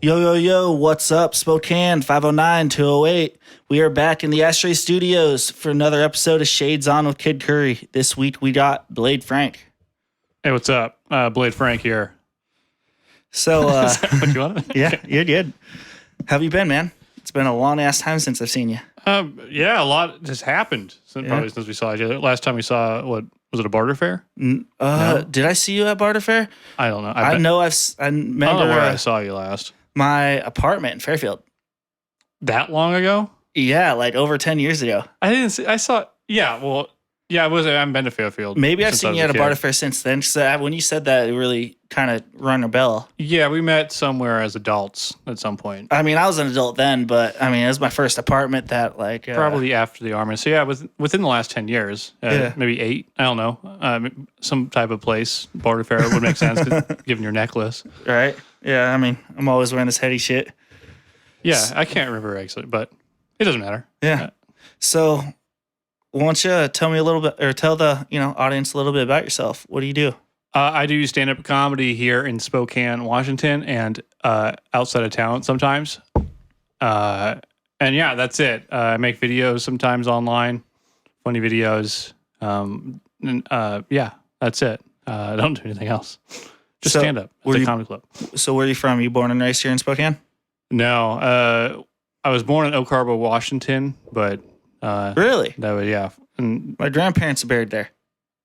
Yo, yo, yo, what's up, Spokane 509-208. We are back in the Ashtray Studios for another episode of Shades On with Kid Curry. This week we got Blade Frank. Hey, what's up? Blade Frank here. So, Is that what you want? yeah, you're good. How have you been, man? It's been a long-ass time since I've seen you. Yeah, a lot has happened probably since we saw each other. Last time we saw, what, was it a barter fair? No? Did I see you at Barter Fair? I don't know. I know I don't know remember where I saw you last. my apartment in Fairfield. That long ago? Yeah, like over 10 years ago. I didn't see, I saw, yeah, well, yeah, I haven't been to Fairfield. Maybe I've since I seen was you at a kid. Barter Fair since then. So when you said that, it really kind of rung a bell. Yeah, we met somewhere as adults at some point. I mean, I was an adult then, but I mean, it was my first apartment that like Probably after the Army. So yeah, within the last 10 years, Yeah. maybe 8, I don't know, some type of place, barter fair would make sense given your necklace. right? Yeah, I mean, I'm always wearing this heady shit. Yeah, I can't remember actually, but it doesn't matter. Yeah. So, why don't you tell me a little bit, or tell the audience a little bit about yourself? What do you do? I do stand-up comedy here in Spokane, Washington, and outside of town sometimes. And yeah, that's it. I make videos sometimes online, funny videos. Yeah, that's it. I don't do anything else. Just So, stand-up at were the you- comedy club. So, where are you from? You born and raised here in Spokane? No, I was born in Oak Harbor, Washington, but Really? that was, yeah. And, My grandparents are buried there.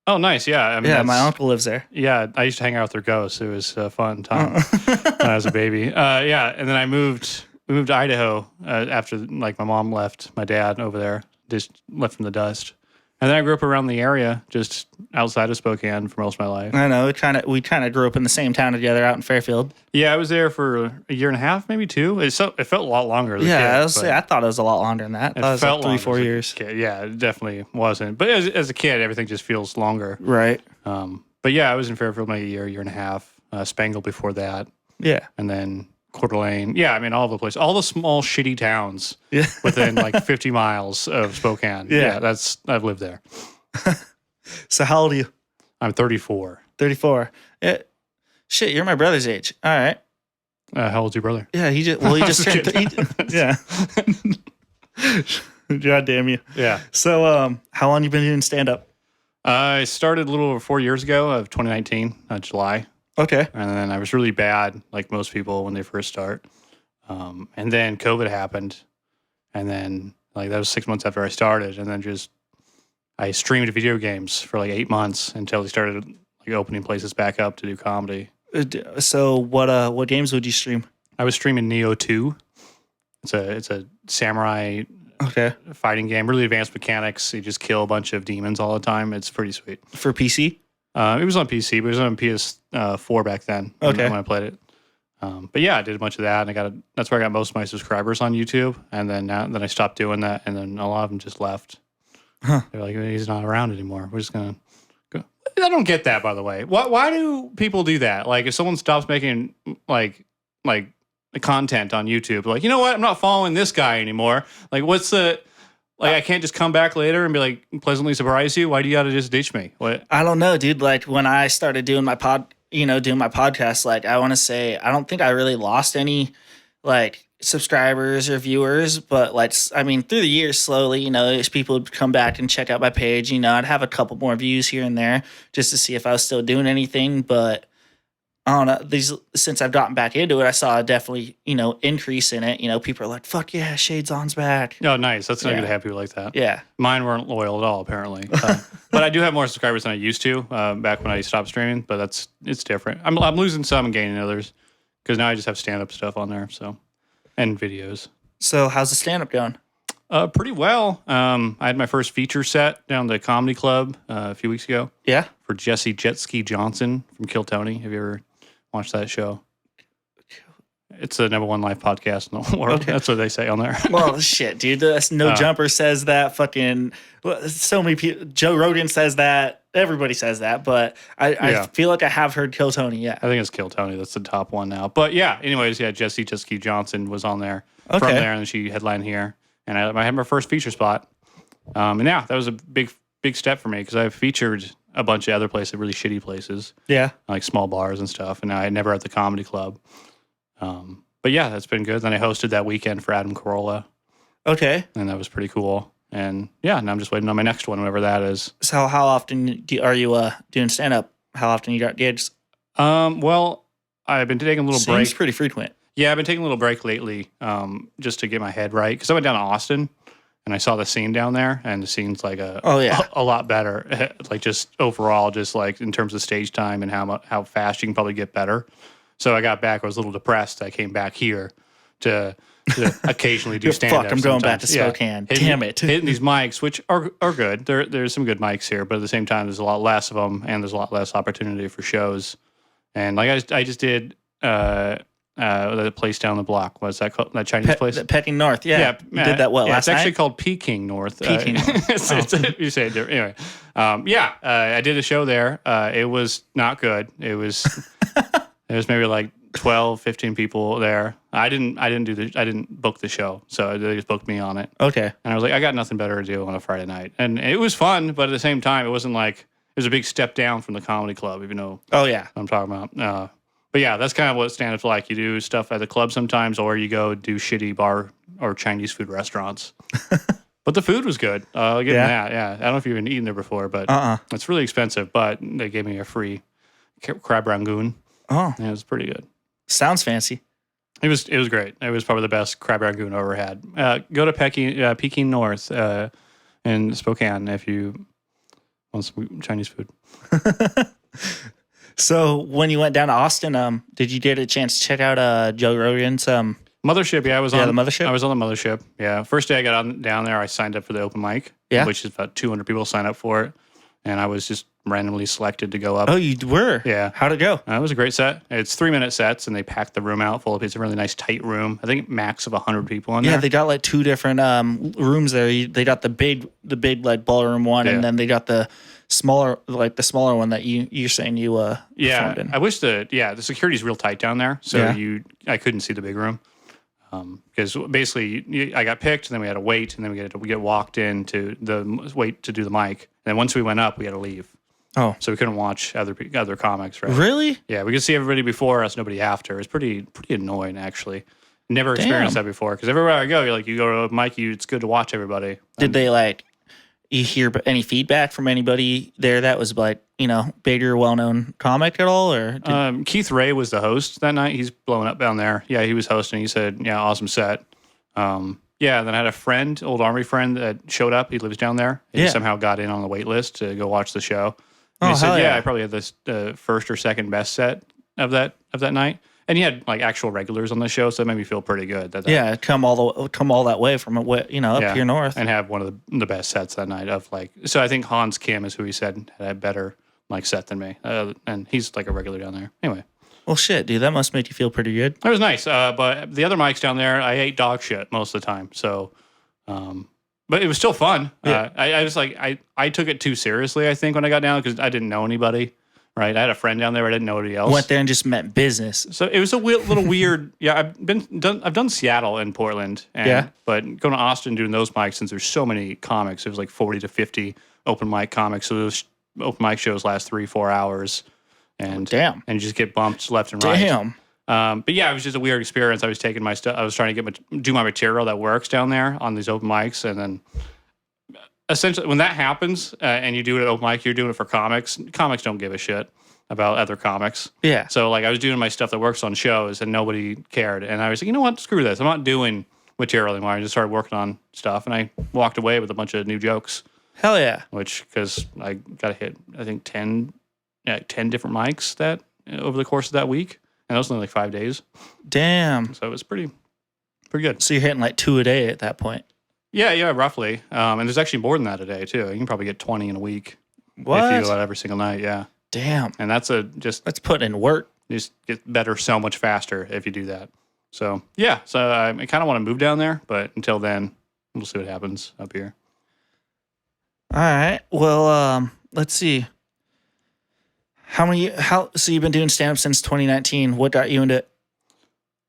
oh, nice. Yeah. I mean, Yeah, my that's- uncle lives there. Yeah, I used to hang out with their ghosts. It was a fun time when I was a baby. Yeah, and then we moved to Idaho after like my mom left my dad over there, just left from the dust. And then I grew up around the area, just outside of Spokane for most of my life. I know. We kind of grew up in the same town together out in Fairfield. Yeah, I was there for a year and a half, maybe 2. It felt a lot longer. As a kid, I thought it was a lot longer than that. I it thought it was felt like 3-4 longer as a years. kid. Yeah, it definitely wasn't. But as a kid, everything just feels longer. Right. But yeah, I was in Fairfield maybe a year and a half. Spangle before that. Yeah. And then Coeur d'Alene. Yeah, I mean, all the places, all the small, shitty towns Yeah. within like 50 miles of Spokane. Yeah. I've lived there. So, how old are you? I'm 34. 34. Yeah. Shit, you're my brother's age. All right. How old's your brother? Yeah, he just Just turned. Yeah. God damn you. Yeah. So, how long you been doing stand up? I started a little over 4 years ago of 2019, July. Okay. And then I was really bad, like most people when they first start. And then COVID happened. And then like that was 6 months after I started. And then I streamed video games for like 8 months until they started like opening places back up to do comedy. So, what games would you stream? I was streaming Neo 2. It's a samurai Okay. fighting game, really advanced mechanics. You just kill a bunch of demons all the time. It's pretty sweet. For PC? It was on PC, but it was on PS4 back then Okay. when I played it. But yeah, I did a bunch of that, and that's where I got most of my subscribers on YouTube. And then I stopped doing that, and then a lot of them just left. Huh. They're like, he's not around anymore. We're just gonna go. I don't get that, by the way. Why do people do that? Like, if someone stops making like content on YouTube, like, you know what? I'm not following this guy anymore. Like, what's the I can't just come back later and be like pleasantly surprise you. Why do you got to just ditch me? What? I don't know, dude. Like when I started doing my podcast, like I want to say, I don't think I really lost any like subscribers or viewers, but like, I mean, through the years, slowly, as people would come back and check out my page, I'd have a couple more views here and there just to see if I was still doing anything. But I don't know, since I've gotten back into it, I saw a definitely, increase in it. People are like, fuck yeah, Shades On's back. Oh, nice. That's not Yeah. good to have people like that. Yeah. Mine weren't loyal at all, apparently. But I do have more subscribers than I used to back when I stopped streaming. But it's different. I'm losing some and gaining others because now I just have stand-up stuff on there, and videos. So how's the stand-up going? Pretty well. I had my first feature set down at the Comedy Club a few weeks ago Yeah. for Jesse Jetski Johnson from Kill Tony. Have you ever watched that show? It's the #1 live podcast in the world. Okay. That's what they say on there. Well, shit, dude. No Jumper says that. Fucking so many people. Joe Rogan says that. Everybody says that. But I Yeah. feel like I have heard Kill Tony. Yeah. I think it's Kill Tony. That's the top one now. But yeah, anyways, yeah, Jesse Jetski Johnson was on there from Okay. there, and then she headlined here. And I had my first feature spot. And yeah, that was a big step for me because I've featured a bunch of other places, really shitty places, Yeah. like small bars and stuff. And I never at the comedy club. But yeah, that's been good. Then I hosted that weekend for Adam Carolla, Okay. and that was pretty cool. And yeah, now I'm just waiting on my next one, whenever that is. So how often are you doing stand up? How often you got gigs? Well, I've been taking a little Seems break. pretty frequent. Yeah, I've been taking a little break lately, just to get my head right. Because I went down to Austin, and I saw the scene down there, and the scene's like Oh, yeah. a lot better. Like just overall, just like in terms of stage time and how fast you can probably get better. So I got back. I was a little depressed. I came back here to occasionally do stand up. Fuck, I'm going back to Spokane. Damn it. Hitting these mics, which are good. There's some good mics here, but at the same time, there's a lot less of them, and there's a lot less opportunity for shows. And like I just did the place down the block. What's that called? That Chinese place? Peking North. Yeah. You did that well last It's actually night? called Peking North. Peking North. You say it different. Anyway, I did a show there. It was not good. It was maybe like 12, 15 people there. I didn't book the show, so they just booked me on it. Okay. And I was like, I got nothing better to do on a Friday night, and it was fun, but at the same time, it wasn't like it was a big step down from the comedy club, if you know Oh, yeah. what I'm talking about. But yeah, that's kind of what stand-up's like. You do stuff at the club sometimes, or you go do shitty bar or Chinese food restaurants. But the food was good. I'll give them that. Yeah, I don't know if you've been eating there before, but it's really expensive. But they gave me a free crab rangoon. Oh, And it was pretty good. sounds fancy. It was great. It was probably the best crab rangoon I ever had. Go to Peking North in Spokane if you want some Chinese food. So when you went down to Austin, did you get a chance to check out Joe Rogan's? Mothership, yeah, I was Yeah, on the Mothership? I was on the Mothership. Yeah, first day I got down there, I signed up for the open mic. Yeah. Which is about 200 people sign up for it, and I was just randomly selected to go up. Oh, you were? Yeah. How'd it go? It was a great set. It's 3-minute sets, and they packed the room out full of. It's a really nice tight room. I think max of 100 people in Yeah, there. they got like two different rooms there. They got the big like ballroom one, Yeah. and then they got the smaller one that you're saying you performed in. I wish the security's real tight down there, so Yeah. I couldn't see the big room. Because basically, I got picked, and then we had to wait, and then we get walked in to wait to do the mic. And then once we went up, we had to leave. Oh, So we couldn't watch other comics, right? really? Yeah, we could see everybody before us, nobody after. It was pretty annoying, actually. Never experienced that before. Because everywhere I go, you go to a mic, it's good to watch everybody. Did they you hear any feedback from anybody there that was bigger, well-known comic at all, or Keith Ray was the host that night. He's blowing up down there. Yeah, he was hosting. He said, "Yeah, awesome set." Then I had a friend, old Army friend, that showed up. He lives down there. He somehow got in on the wait list to go watch the show. And he said, hell yeah. I probably had the first or second best set of that night." And he had actual regulars on the show, so that made me feel pretty good. That come all that way from up here north. and have one of the best sets that night of So I think Hans Kim is who he said had a better set than me, and he's a regular down there. Anyway, Well, shit, dude, that must make you feel pretty good. it was nice. But the other mics down there, I ate dog shit most of the time. So, but it was still fun. Yeah. I was I took it too seriously, I think, when I got down because I didn't know anybody. Right, I had a friend down there. I didn't know anybody else. Went there and just met business. So it was a little weird. Yeah, I've done Seattle and Portland. But going to Austin doing those mics, since there's so many comics, there's 40 to 50 open mic comics. So those open mic shows last 3-4 hours, and Damn. and you just get bumped left and right. Damn. But yeah, it was just a weird experience. I was taking my stuff. I was trying to do my material that works down there on these open mics, and then essentially when that happens and you do it at open mic, you're doing it for comics. Comics don't give a shit about other comics. Yeah. So I was doing my stuff that works on shows, and nobody cared. And I was like, you know what? Screw this. I'm not doing material anymore. I just started working on stuff, and I walked away with a bunch of new jokes. Hell yeah. Because I got to hit, I think 10 different mics that over the course of that week, and that was only 5 days. Damn. So it was pretty good. So you're hitting 2 a day at that point. Yeah, roughly. And there's actually more than that a day too. You can probably get 20 in a week What? if you go out every single night. Yeah, Damn. and that's That's putting in work. just get better so much faster if you do that. So yeah, so I kind of want to move down there, but until then, we'll see what happens up here. All right. Well, let's see. So you've been doing stand up since 2019. What got you into it?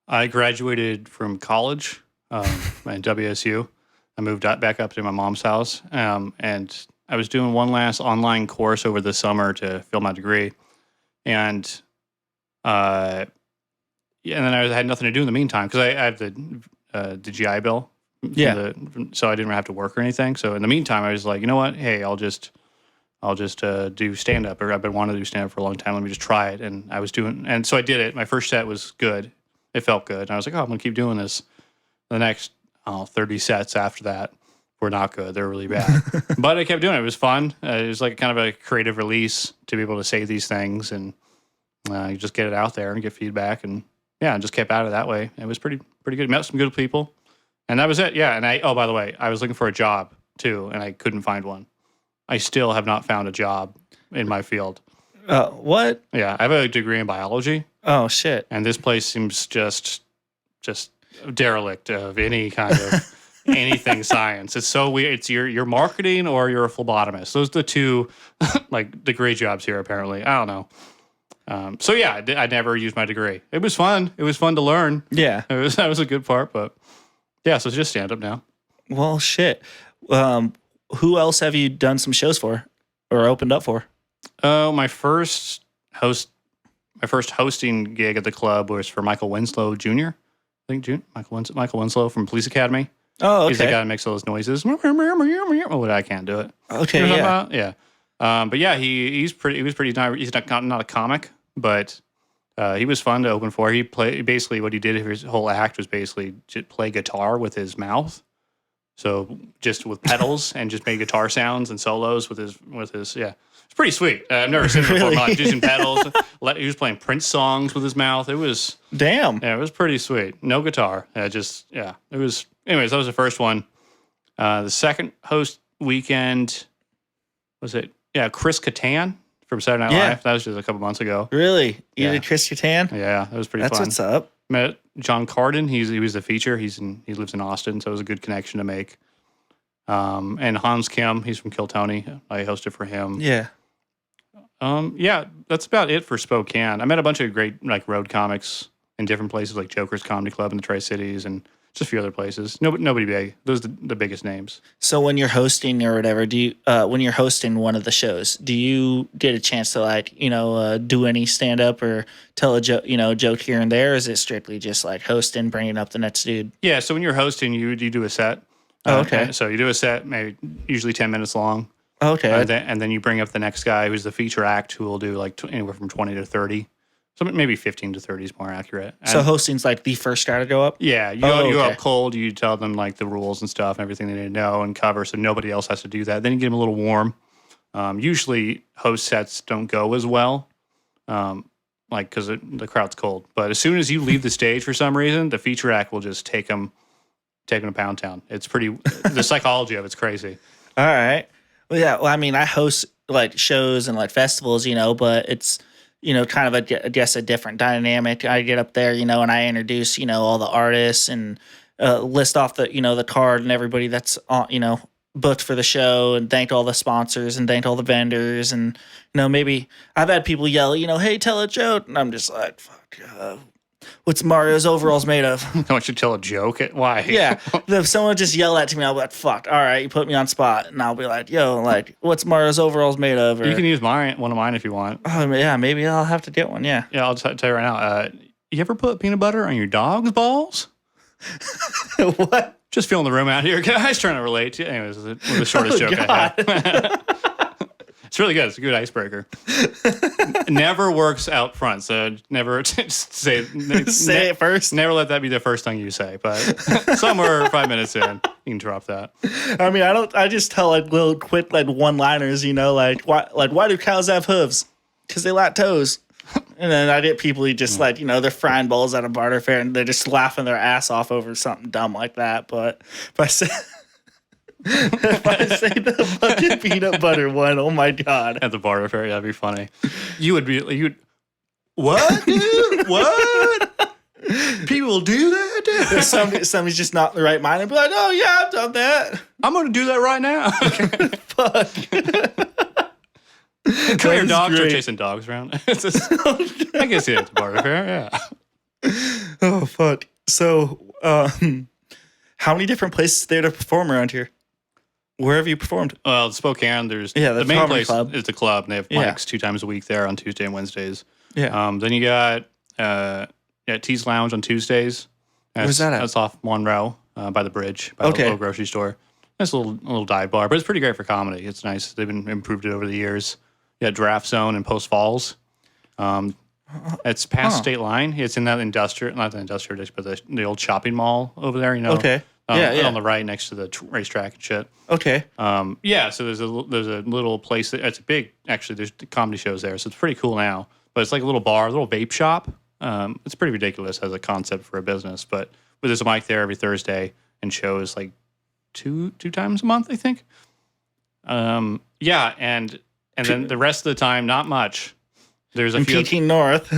I graduated from college at WSU. I moved back up to my mom's house, and I was doing one last online course over the summer to fill my degree. And yeah, and then I had nothing to do in the meantime because I have the GI Bill. Yeah. So I didn't have to work or anything. So in the meantime, I was like, you know what? Hey, I'll just do stand up, or I've been wanting to do stand up for a long time. Let me just try it. And so I did it. My first set was good. It felt good. And I was like, oh, I'm gonna keep doing this. The next 30 sets after that were not good. They're really bad. But I kept doing it. It was fun. It was like kind of a creative release to be able to say these things and you just get it out there and get feedback. And yeah, I just kept at it that way. It was pretty good. Met some good people. And that was it. Yeah. And by the way, I was looking for a job too, and I couldn't find one. I still have not found a job in my field. What? Yeah. I have a degree in biology. Oh, shit. And this place seems just derelict of any kind of anything science. It's so weird. It's you're marketing or you're a phlebotomist. Those are the two like degree jobs here, apparently. I don't know. So yeah, I never used my degree. It was fun. It was fun to learn. Yeah. That was a good part, but yeah, so it's just stand up now. Well, shit. Who else have you done some shows for or opened up for? My first hosting gig at the club was for Michael Winslow Jr. I think Michael Winslow from Police Academy. Oh, okay. He's the guy that makes all those noises. Oh, I can't do it. Okay, You know what yeah. I'm talking about? Yeah. But yeah, he was pretty nice. He's not a comic, but he was fun to open for. Basically what he did, his whole act was basically just play guitar with his mouth. So just with pedals and just make guitar sounds and solos with his yeah. It's pretty sweet. I've never seen it before. Really? Like using pedals. He was playing Prince songs with his mouth. It was Damn. it was pretty sweet. No guitar. It was. Anyways, that was the first one. The second host weekend was it? Yeah, Chris Kattan from Saturday Night Yeah. Live. That was just a couple months ago. Really? You Yeah. did Chris Kattan? Yeah, that was pretty That's fun. what's up. Met John Carden. He was the feature. He lives in Austin, so it was a good connection to make. And Hans Kim, he's from Kill Tony. I hosted for him. Yeah. Yeah, that's about it for Spokane. I met a bunch of great like road comics in different places, like Joker's Comedy Club in the Tri-Cities and just a few other places. Nobody big. Those are the biggest names. So when you're hosting or whatever, when you're hosting one of the shows, do you get a chance to do any stand up or tell a joke here and there? Or is it strictly just like hosting, bringing up the next dude? Yeah, so when you're hosting, you do a set. Oh, okay. So you do a set, maybe usually 10 minutes long. Okay. And then you bring up the next guy who's the feature act who will do like anywhere from 20 to 30. So maybe 15 to 30 is more accurate. So And hosting's like the first guy to go up? yeah, you go up cold, you tell them like the rules and stuff and everything they need to know and cover so nobody else has to do that. Then you get them a little warm. Usually host sets don't go as well because the crowd's cold. But as soon as you leave the stage for some reason, the feature act will just take them to Pound Town. It's the psychology of it's crazy. All right. Well, yeah. Well, I mean, I host like shows and like festivals, but it's, kind of I guess a different dynamic. I get up there, and I introduce, all the artists and list off the, the card and everybody that's on, booked for the show and thanked all the sponsors and thanked all the vendors. And, maybe I've had people yell, hey, tell a joke. And I'm just like, fuck, what's Mario's overalls made of? I want you to tell a joke. Why? Yeah. If someone just yell that to me, I'll be like, fuck, all right, you put me on spot. And I'll be like, yo, like, what's Mario's overalls made of? Or, You can use one of mine if you want. oh, yeah, maybe I'll have to get one, yeah. Yeah, I'll just tell you right now. You ever put peanut butter on your dog's balls? What? Just feeling the room out here, guys. Trying to relate to you. Anyways, this is the shortest joke I have. It's really good. It's a good icebreaker. Never works out front, so never say Say it first. Never let that be the first thing you say. But somewhere 5 minutes in, you can drop that. I mean, I just tell like little quick like one-liners, why do cows have hooves? Because they lack toes. And then I get people who just like, they're frying bowls at a barter fair and they're just laughing their ass off over something dumb like that. But if I say the fucking peanut butter one, oh my God. At the barter fair, that'd be funny. What, dude? What? People do that, dude? Somebody's just not in the right mind and be like, oh yeah, I've done that. I'm going to do that right now. Fuck. Come here, is dogs. Are great. chasing dogs around. I can see that at the barter fair, yeah. Oh fuck. So, how many different places is there to perform around here? Where have you performed? Well, Spokane, the the main comedy place club. is the club, and they have Yeah. mics 2 times a week there on Tuesday and Wednesdays. Yeah. Then you got Tees Lounge on Tuesdays. Where's that at? That's off Monroe by the bridge, by Okay. the little grocery store. It's a little dive bar, but it's pretty great for comedy. It's nice. They've been improved it over the years. Yeah, Draft Zone in Post Falls. It's past State Line. It's in that not the industrial district, but the old shopping mall over there. Okay. Yeah. on the right next to the racetrack and shit. Okay. So there's a little place it's big. Actually, there's comedy shows there, so it's pretty cool now. But it's like a little bar, a little vape shop. It's pretty ridiculous as a concept for a business, but there's a mic there every Thursday and shows like two times a month, I think. And then the rest of the time, not much. There's a few Peking North.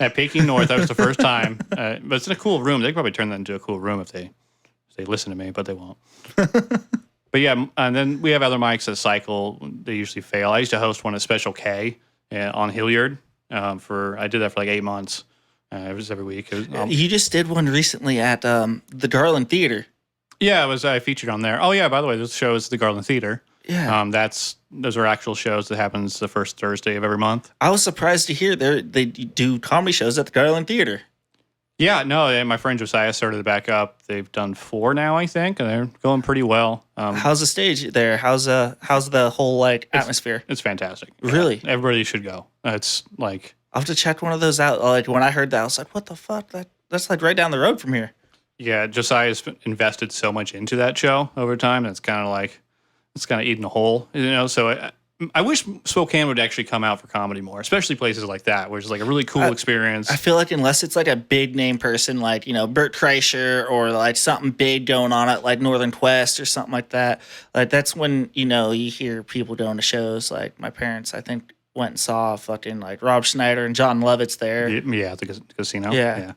at Peking North. That was the first time, but it's in a cool room. They could probably turn that into a cool room if they listen to me, but they won't. But yeah, and then we have other mics that cycle. They usually fail. I used to host one at Special K on Hilliard. I did that for like 8 months. It was every week. You just did one recently at the Garland Theater. Yeah, I featured on there. Oh yeah, by the way, this show is the Garland Theater. Yeah. Those are actual shows that happens the first Thursday of every month. I was surprised to hear they do comedy shows at the Garland Theater. Yeah, no, my friend Josiah started it back up. They've done 4 now, I think, and they're going pretty well. How's the stage there? How's the whole atmosphere? It's fantastic. Really? Yeah, everybody should go. It's like I'll have to check one of those out. Like when I heard that, I was like, "What the fuck? That's like right down the road from here." yeah, Josiah's invested so much into that show over time, and it's kind of eating a hole, So I wish Spokane would actually come out for comedy more, especially places like that, where it's like a really cool experience. I feel like unless it's like a big name person, like Bert Kreischer, or like something big going on at like Northern Quest or something like that, like that's when you hear people going to shows. Like my parents, I think, went and saw fucking like Rob Schneider and John Lovitz there. Yeah, at the casino. Yeah.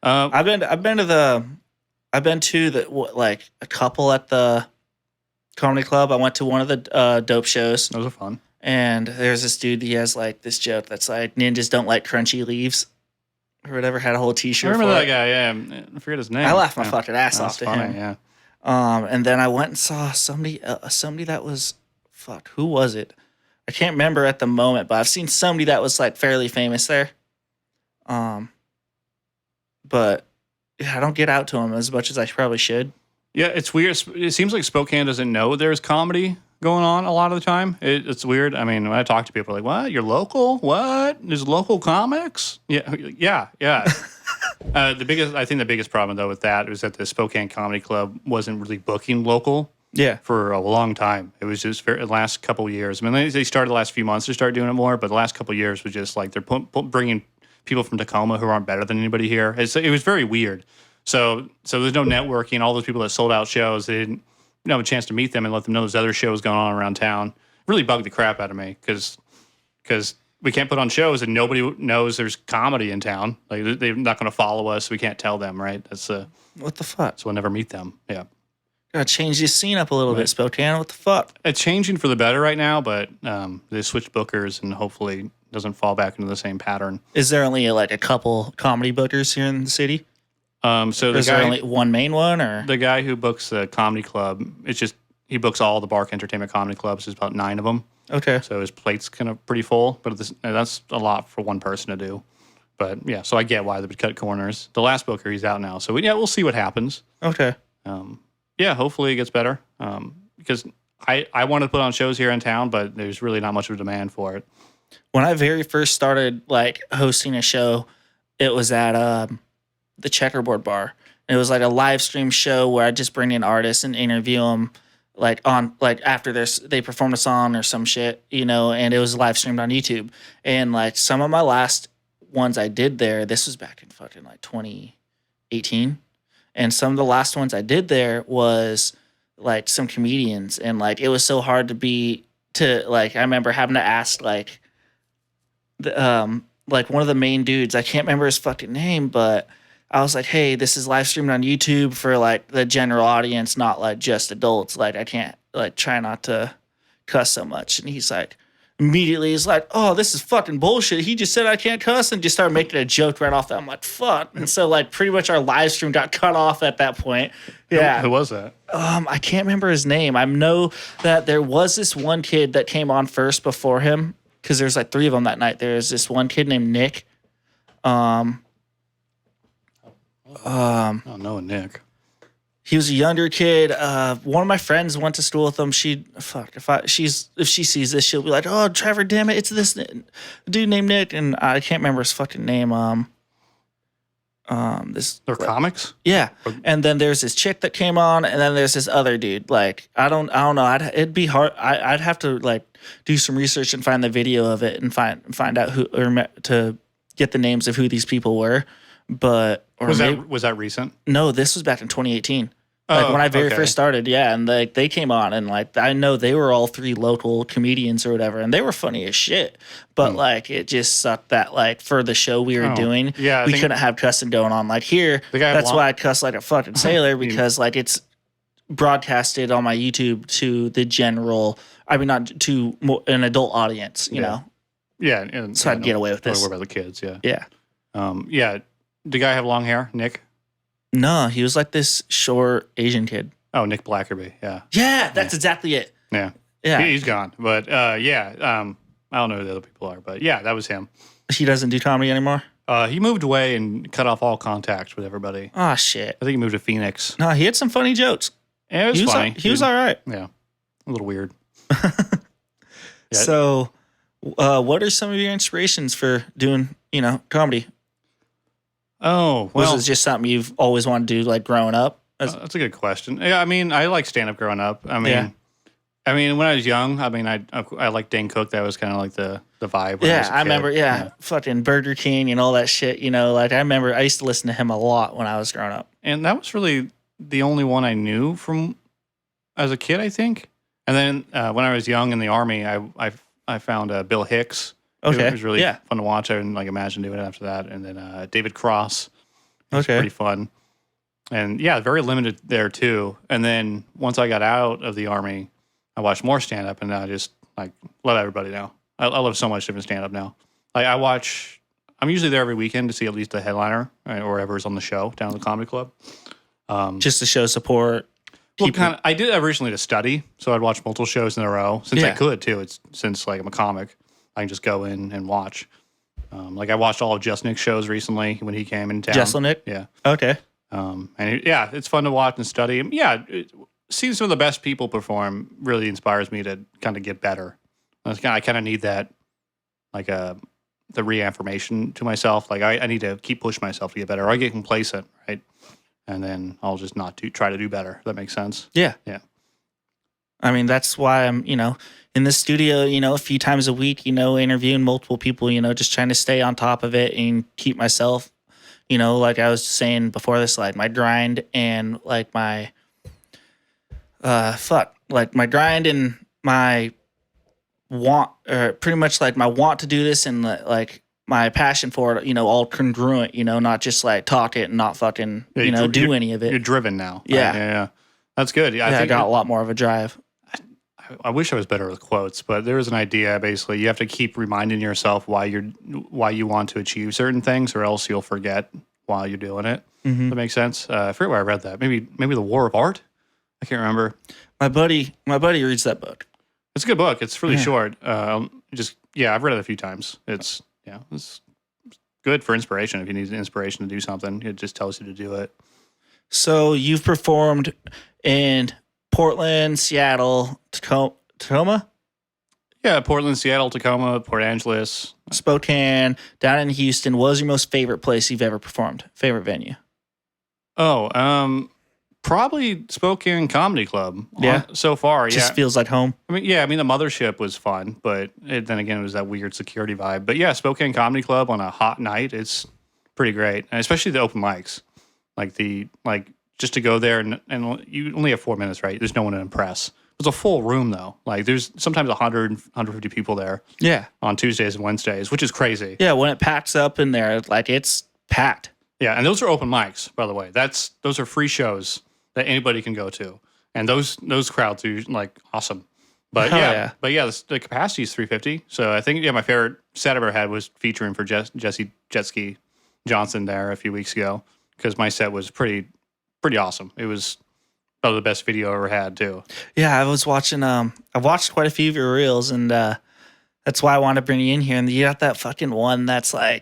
I've been to like a couple at the comedy club. I went to one of the dope shows. Those are fun. And there's this dude, he has like this joke that's like, ninjas don't like crunchy leaves or whatever, had a whole t-shirt. I remember for that it. guy, yeah. I forget his name. I laughed my fucking ass off to funny, him. yeah. And then I went and saw somebody that was, who was it? I can't remember at the moment, but I've seen somebody that was like fairly famous there. But yeah, I don't get out to him as much as I probably should. Yeah, it's weird. It seems like Spokane doesn't know there's comedy going on a lot of the time. It's weird. I mean, when I talk to people, like, what? You're local? What? There's local comics? Yeah. I think the biggest problem, though, with that was that the Spokane Comedy Club wasn't really booking local. Yeah. For a long time. It was just the last couple of years. I mean, they started the last few months to start doing it more, but the last couple of years was just like they're bringing people from Tacoma who aren't better than anybody here. It was very weird. So there's no networking. All those people that sold out shows, they didn't have a chance to meet them and let them know there's other shows going on around town. Really bugged the crap out of me because we can't put on shows and nobody knows there's comedy in town. Like they're not going to follow us. We can't tell them, right? What the fuck? So we'll never meet them. Yeah. Gotta change this scene up a little bit, Spokane. What the fuck? It's changing for the better right now, but they switched bookers and hopefully it doesn't fall back into the same pattern. Is there only like a couple comedy bookers here in the city? Is there only one main one, or the guy who books the comedy club? It's just he books all the Bark Entertainment comedy clubs. There's about 9 of them. Okay, so his plate's kind of pretty full, but that's a lot for one person to do. But yeah, so I get why they would cut corners. The last booker, he's out now, so we'll see what happens. Okay. Yeah, hopefully it gets better. Because I wanted to put on shows here in town, but there's really not much of a demand for it. When I very first started like hosting a show, it was at the Checkerboard Bar. It was like a live stream show where I just bring in artists and interview them after they performed a song or some shit, and it was live streamed on YouTube. And like some of my last ones I did there, this was back in fucking like 2018. And some of the last ones I did there was like some comedians, and like it was so hard I remember having to ask like one of the main dudes, I can't remember his fucking name, but I was like, hey, this is live streamed on YouTube for like the general audience, not like just adults. Like I can't like try not to cuss so much. And he's like, immediately he's like, oh, this is fucking bullshit. He just said I can't cuss, and just started making a joke right off that. I'm like, fuck. And so like pretty much our live stream got cut off at that point. Yeah. Who was that? I can't remember his name. I know that there was this one kid that came on first before him, because there's like 3 of them that night. There's this one kid named Nick. Oh, no, Nick. He was a younger kid. One of my friends went to school with him. If she sees this, she'll be like, "Oh, Trevor, damn it, it's this dude named Nick," and I can't remember his fucking name. They're comics? Yeah, and then there's this chick that came on, and then there's this other dude. Like, I don't know. It'd be hard. I'd have to like do some research and find the video of it and find out who to get the names of who these people were. But Was that recent? No, this was back in 2018. Like when I very first started, yeah, and like they came on, and like I know they were all three local comedians or whatever, and they were funny as shit. But like it just sucked that like for the show we were doing, we couldn't have cussing going on. Like here, that's why I cuss like a fucking sailor because like it's broadcasted on my YouTube to the general. I mean, not to an adult audience, you know. Yeah, and so I'd get away with this. Don't worry about the kids. Yeah. Yeah. Yeah. The guy have long hair, Nick? No, he was like this short Asian kid. Oh, Nick Blackerby. Yeah. Yeah, that's exactly it. Yeah. Yeah. He's gone. But yeah, I don't know who the other people are, but yeah, that was him. He doesn't do comedy anymore? He moved away and cut off all contact with everybody. Oh, shit. I think he moved to Phoenix. No, he had some funny jokes. Yeah, it was funny. He was all right. Yeah. A little weird. Yeah. So, what are some of your inspirations for doing, comedy? Oh, well. Was it just something you've always wanted to do, like, growing up? That's a good question. Yeah, I mean, I like stand-up growing up. I mean, when I was young, I liked Dane Cook. That was kind of like the vibe. Yeah, I remember, fucking Burger King and all that shit, like, I remember I used to listen to him a lot when I was growing up. And that was really the only one I knew from as a kid, I think. And then when I was young in the Army, I found Bill Hicks. Okay. It was really fun to watch. I didn't imagine doing it after that. And then David Cross. It was pretty fun. And yeah, very limited there too. And then once I got out of the Army, I watched more stand up, and I just love everybody now. I love so much different stand up now. I'm usually there every weekend to see at least a headliner or whoever's on the show down at the comedy club. Just to show support. Well, I did originally to study, so I'd watch multiple shows in a row since I could too. Since I'm a comic, I can just go in and watch. I watched all of Just Nick's shows recently when he came in town. Just Nick? Yeah. Okay. It's fun to watch and study. Seeing some of the best people perform really inspires me to kind of get better. I kind of need that, the reaffirmation to myself. I need to keep pushing myself to get better, or I get complacent, right? And then I'll just not try to do better. If that makes sense. Yeah. Yeah. I mean, that's why I'm, in the studio, a few times a week, interviewing multiple people, just trying to stay on top of it and keep myself, like I was saying before this, my grind and my, my grind and my want, or pretty much my want to do this and my passion for it, all congruent, not just talk it and not fucking, do any of it. You're driven now. Yeah. Yeah. That's good. Yeah, I got a lot more of a drive. I wish I was better with quotes, but there is an idea. Basically, you have to keep reminding yourself why you want to achieve certain things, or else you'll forget while you're doing it. Mm-hmm. That makes sense. I forget where I read that. Maybe The War of Art. I can't remember. My buddy reads that book. It's a good book. It's really short. I've read it a few times. It's good for inspiration. If you need inspiration to do something, it just tells you to do it. So you've performed in Portland, Seattle, Tacoma? Yeah, Portland, Seattle, Tacoma, Port Angeles. Spokane, down in Houston. What was your most favorite place you've ever performed? Favorite venue? Oh, probably Spokane Comedy Club. Yeah. So far, Just feels like home. the Mothership was fun, but then again, it was that weird security vibe. But yeah, Spokane Comedy Club on a hot night, it's pretty great. And especially the open mics. Just to go there and you only have 4 minutes, right? There's no one to impress. It's a full room though. There's sometimes 100, 150 people there. Yeah. On Tuesdays and Wednesdays, which is crazy. Yeah, when it packs up in there, it's packed. Yeah, and those are open mics, by the way. Those are free shows that anybody can go to. And those crowds are awesome. But the capacity is 350. So I think my favorite set I've ever had was featuring for Jesse Jetski Johnson there a few weeks ago, because my set was pretty awesome. It was probably the best video I ever had too. Yeah, I was watching. I watched quite a few of your reels, and that's why I wanted to bring you in here. And you got that fucking one that's where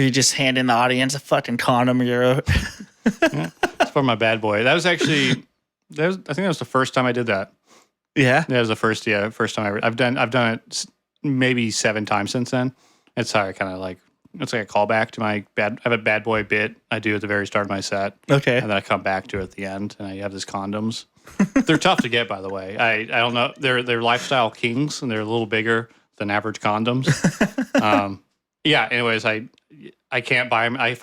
Or you just hand in the audience a fucking condom. It's for my bad boy. That was actually, I think that was the first time I did that. Yeah. That was the first time I've done it maybe 7 times since then. It's how I kind of like, it's like a callback to I have a bad boy bit I do at the very start of my set. Okay. And then I come back to it at the end, and I have these condoms. They're tough to get, by the way. I don't know. They're lifestyle kings, and they're a little bigger than average condoms. Yeah. Anyways, I can't buy them. I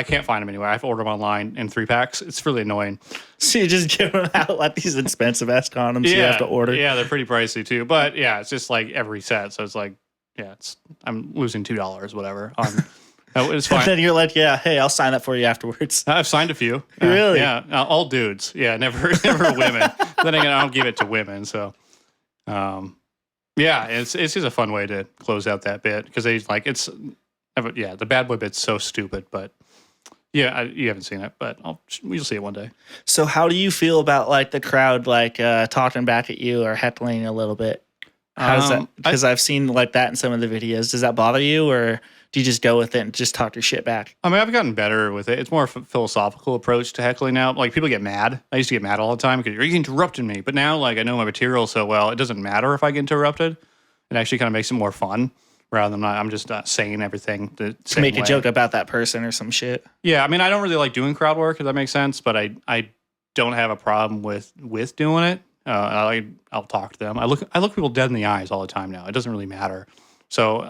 can't find them anywhere. I have to order them online in 3-packs. It's really annoying. So you just give them out like these expensive ass condoms you have to order. Yeah, they're pretty pricey too. But yeah, it's just like every set. So it's like, yeah, I'm losing $2, whatever. It's fine. And then you're like, yeah, hey, I'll sign up for you afterwards. I've signed a few. Really? Yeah, all dudes. Yeah, never women. Then again, I don't give it to women. So, yeah, it's just a fun way to close out that bit because the bad boy bit's so stupid. But yeah, you haven't seen it, but we'll see it one day. So how do you feel about like the crowd like talking back at you or heckling a little bit? How's that? Because I've seen like that in some of the videos. Does that bother you, or do you just go with it and just talk your shit back? I mean, I've gotten better with it. It's more a philosophical approach to heckling now. Like, people get mad. I used to get mad all the time because you're interrupting me. But now, like, I know my material so well, it doesn't matter if I get interrupted. It actually kind of makes it more fun rather than I'm just saying everything the same Make way. a joke about that person or some shit. Yeah, I mean, I don't really like doing crowd work, if that makes sense. But I don't have a problem with doing it. I'll talk to them. I look people dead in the eyes all the time now. It doesn't really matter. So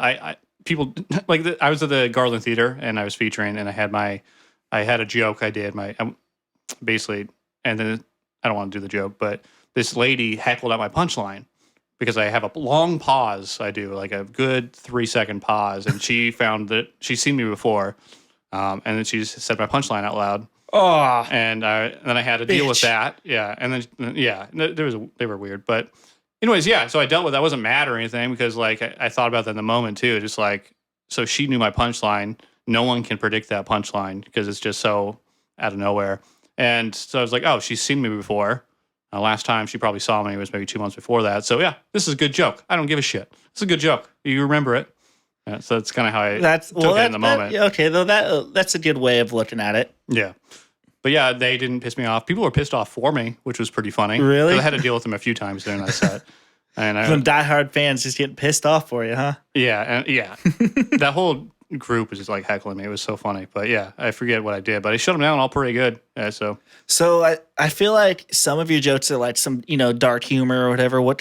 people like I was at the Garland Theater and I was featuring, and I had a joke I did basically, and then I don't want to do the joke, but this lady heckled out my punchline because I have a long pause. I do like a good 3-second pause, and she found that she's seen me before, and then she just said my punchline out loud. Oh, And then I had to deal with that. Yeah. And then, yeah, they were weird. But anyways, yeah. So I dealt with that. I wasn't mad or anything because like I thought about that in the moment too. Just like, so she knew my punchline. No one can predict that punchline because it's just so out of nowhere. And so I was like, oh, she's seen me before. Last time she probably saw me was maybe 2 months before that. So yeah, this is a good joke. I don't give a shit. It's a good joke. You remember it. Yeah, so that's kind of how I took it in the moment. Okay, though that's a good way of looking at it. Yeah. But yeah, they didn't piss me off. People were pissed off for me, which was pretty funny. Really? I had to deal with them a few times during that set. And Some diehard fans just getting pissed off for you, huh? Yeah, that whole group was just like heckling me. It was so funny. But yeah, I forget what I did, but I shut them down all pretty good. Yeah, so I feel like some of your jokes are like some dark humor or whatever. What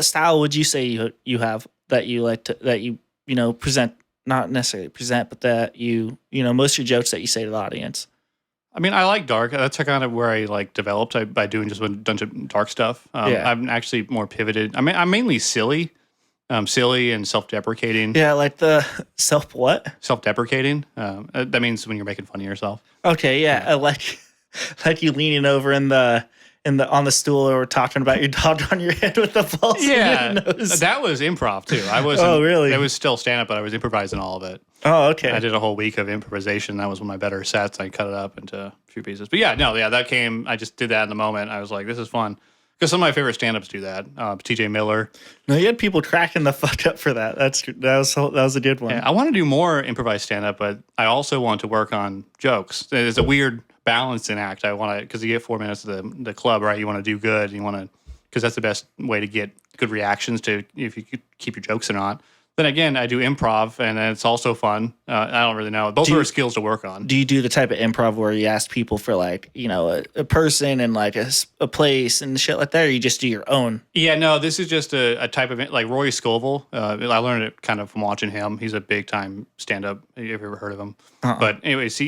style would you say you have that you like to present, not necessarily present, but that most of your jokes that you say to the audience? I mean, I like dark. That's kind of where I like developed by doing just a bunch of dark stuff. I'm actually more pivoted. I mean, I'm mainly silly, silly and self-deprecating. Yeah, like the what? Self-deprecating. That means when you're making fun of yourself. Okay, yeah. Like you leaning over on the stool or talking about your dog on your head with the balls. Yeah, in your nose. That was improv too. I wasn't. Oh, really? It was still stand-up, but I was improvising all of it. Oh, okay. I did a whole week of improvisation. That was one of my better sets. I cut it up into a few pieces. But that came. I just did that in the moment. I was like, this is fun. Because some of my favorite stand-ups do that. TJ Miller. No, you had people cracking the fuck up for that. That was a good one. Yeah, I want to do more improvised stand-up, but I also want to work on jokes. It's a weird balancing act. I want to, because you get 4 minutes of the club, right? You want to do good. You want to, because that's the best way to get good reactions to if you could keep your jokes or not. Then again, I do improv, and it's also fun. I don't really know. Both are skills to work on. Do you do the type of improv where you ask people for like, a person and like a place and shit like that, or you just do your own? Yeah, no, this is just a type of, like Roy Scovel. I learned it kind of from watching him. He's a big time stand-up. Have you ever heard of him? Uh-uh. But anyways,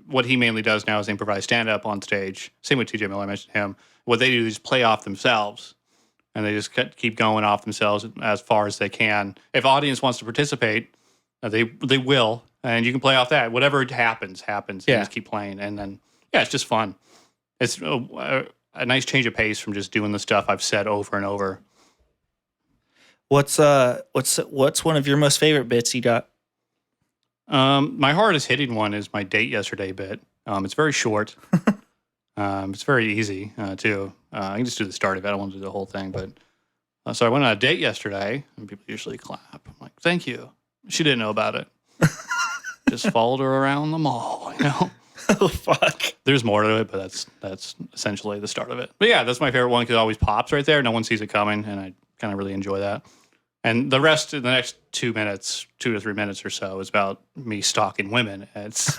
what he mainly does now is improvise stand-up on stage. Same with TJ Miller, I mentioned him. What they do is play off themselves. And they just keep going off themselves as far as they can. If audience wants to participate, they will, and you can play off that. Whatever happens. Yeah. And just keep playing, and then it's just fun. It's a nice change of pace from just doing the stuff I've said over and over. What's one of your most favorite bits you got? My hardest hitting one is my date yesterday bit. It's very short. It's very easy too. I can just do the start of it. I don't want to do the whole thing, but so I went on a date yesterday, and people usually clap. I'm like, "Thank you." She didn't know about it. just followed her around the mall, you know? Oh fuck. There's more to it, but that's essentially the start of it. But yeah, that's my favorite one because it always pops right there. No one sees it coming, and I kind of really enjoy that. And the rest of the next 2 to 3 minutes or so is about me stalking women. It's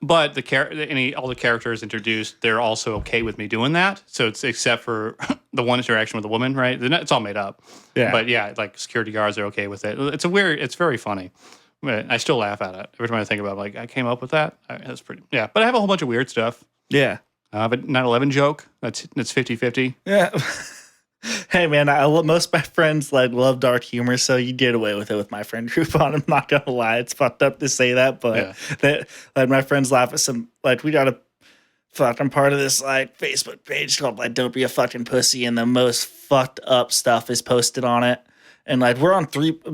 but all the characters introduced, they're also okay with me doing that. So it's except for the one interaction with the woman, right? It's all made up. Yeah. But yeah, like security guards are okay with it. It's very funny. But I still laugh at it every time I think about it. Like I came up with that. That's pretty. Yeah, but I have a whole bunch of weird stuff. Yeah. I have a 9/11 joke. That's 50-50. Yeah. Hey man, most of my friends like love dark humor, so you get away with it with my friend Groupon. I'm not gonna lie, it's fucked up to say that, but like my friends laugh at some like we got a fucking part of this like Facebook page called like "Don't Be a Fucking Pussy," and the most fucked up stuff is posted on it. And like we're on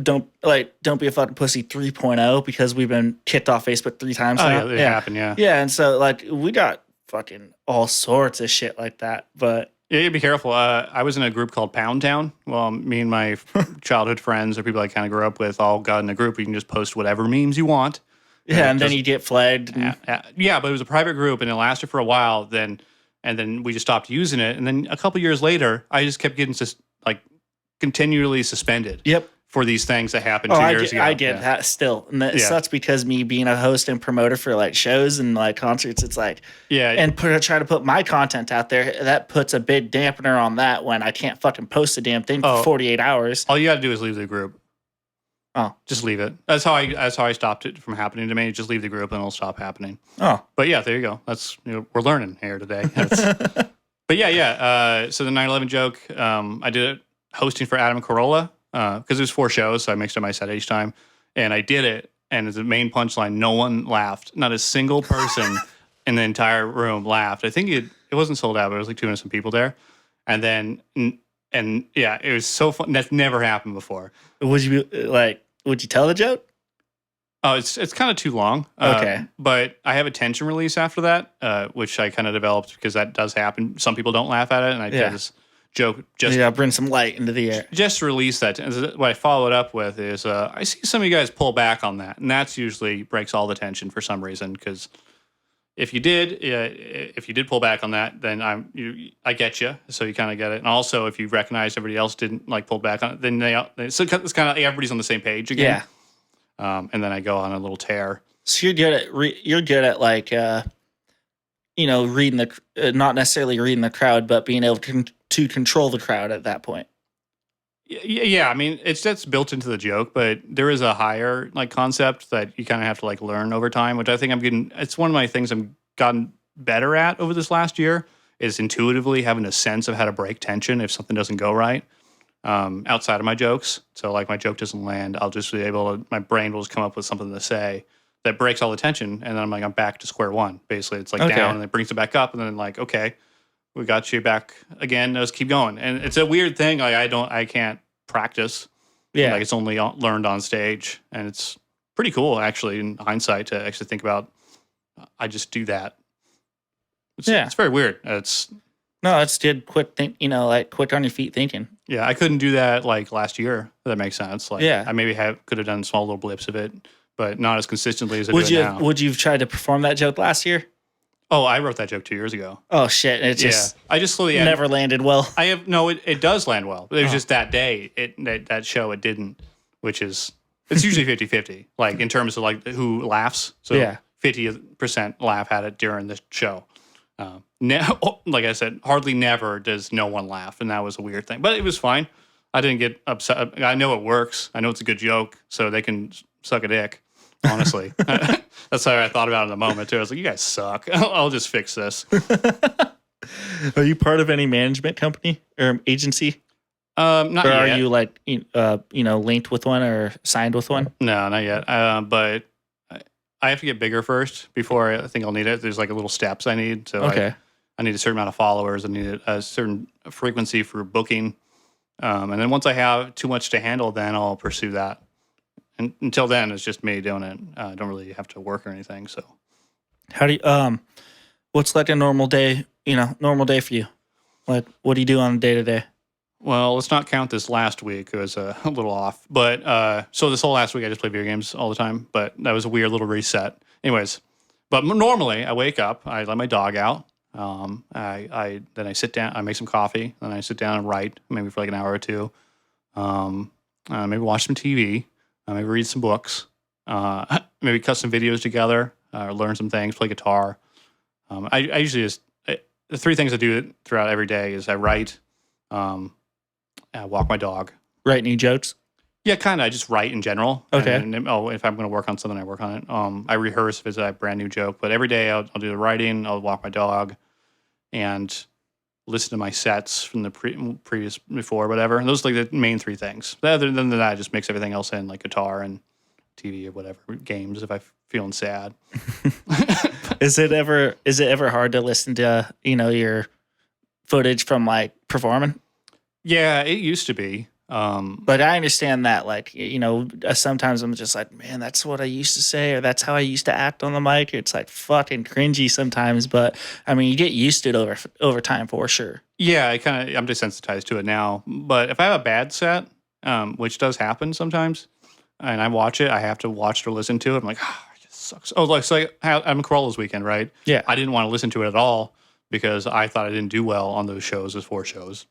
don't be a fucking pussy 3.0 because we've been kicked off Facebook 3 times now. Yeah, it happened. Yeah. Yeah, and so like we got fucking all sorts of shit like that, but. Yeah, you be careful. I was in a group called Pound Town. Well, me and my childhood friends or people I kind of grew up with all got in a group. You can just post whatever memes you want. Yeah, and then you get flagged. Yeah, but it was a private group, and it lasted for a while. And then we just stopped using it. And then a couple years later, I just kept getting continually suspended. Yep. For these things that happened 2 years ago. I get that still. And that sucks because me being a host and promoter for like shows and like concerts, it's like, and try to put my content out there, that puts a big dampener on that when I can't fucking post a damn thing for 48 hours. All you got to do is leave the group. Oh. Just leave it. That's how I stopped it from happening to me. Just leave the group and it'll stop happening. Oh. But yeah, there you go. That's, we're learning here today. But yeah. So the 9/11 joke, I did it hosting for Adam Carolla. Because it was 4 shows, so I mixed up my set each time. And I did it, and as a main punchline, no one laughed. Not a single person in the entire room laughed. I think it wasn't sold out, but it was like 200 some people there. And then, yeah, it was so fun. That's never happened before. Would you tell the joke? Oh, it's kind of too long. Okay. But I have a tension release after that, which I kind of developed because that does happen. Some people don't laugh at it, and I did this joke bring some light into the air. Just release that. What I follow it up with is I see some of you guys pull back on that, and that's usually breaks all the tension for some reason. Because if you did pull back on that, then I get you. So you kind of get it. And also, if you recognize everybody else didn't like pull back on it, then so it's kind of like everybody's on the same page again. Yeah. And then I go on a little tear. So you're good at like reading not necessarily reading the crowd, but being able to control the crowd at that point. Yeah, I mean, that's built into the joke, but there is a higher like concept that you kind of have to like learn over time, which I think it's one of my things I've gotten better at over this last year is intuitively having a sense of how to break tension if something doesn't go right outside of my jokes. So like my joke doesn't land, I'll just be able to, my brain will just come up with something to say that breaks all the tension. And then I'm back to square one. Basically, it's like down and it brings it back up. And then like, okay, we got you back again. Let's keep going. And it's a weird thing. Like I can't practice. Yeah. Like it's only learned on stage. And it's pretty cool actually in hindsight to actually think about, I just do that. It's very weird. It's good quick quick on your feet thinking. Yeah. I couldn't do that like last year. If that makes sense. Like I maybe could have done small little blips of it, but not as consistently as I do now. Would you have tried to perform that joke last year? Oh, I wrote that joke 2 years ago. Oh shit! I just slowly never landed well. It does land well. But it was just that day, that show it didn't, which is it's usually 50-50, like in terms of like who laughs. So 50% laugh at it during the show. Like I said, hardly never does no one laugh, and that was a weird thing. But it was fine. I didn't get upset. I know it works. I know it's a good joke, so they can suck a dick. Honestly, that's how I thought about it in the moment too. I was like, "You guys suck. I'll just fix this." Are you part of any management company or agency? Not or yet. Are you like linked with one or signed with one? No, not yet. But I have to get bigger first before I think I'll need it. There's like a little steps I need. So I need a certain amount of followers. I need a certain frequency for booking, and then once I have too much to handle, then I'll pursue that. And until then, it's just me doing it. I don't really have to work or anything. So, how do you, what's like a normal day? Normal day for you? Like, what do you do on a day to day? Well, let's not count this last week. It was a little off. But so this whole last week, I just played video games all the time. But that was a weird little reset. Anyways, but normally I wake up, I let my dog out. Then I sit down, I make some coffee, then I sit down and write, maybe for like an hour or two. Maybe watch some TV, maybe read some books, maybe cut some videos together, learn some things, play guitar. I usually the three things I do throughout every day is I write, I walk my dog. Write new jokes? Yeah, kind of. I just write in general. Okay. And if I'm going to work on something, I work on it. I rehearse if it's a brand new joke. But every day I'll do the writing, I'll walk my dog, and listen to my sets from the previous before, whatever. And those are like the main three things. Other than that, I just mix everything else in, like guitar and TV or whatever, games if I'm feeling sad. Is it ever hard to listen to, your footage from like performing? Yeah, it used to be. But I understand that, like, sometimes I'm just like, man, that's what I used to say, or that's how I used to act on the mic. It's like fucking cringy sometimes, but I mean, you get used to it over time for sure. Yeah, I'm desensitized to it now. But if I have a bad set, which does happen sometimes, and I watch it, I have to watch it or listen to it. I'm like, it just sucks. Oh, like, so I'm Corolla's weekend, right? Yeah. I didn't want to listen to it at all because I thought I didn't do well on those shows, those 4 shows.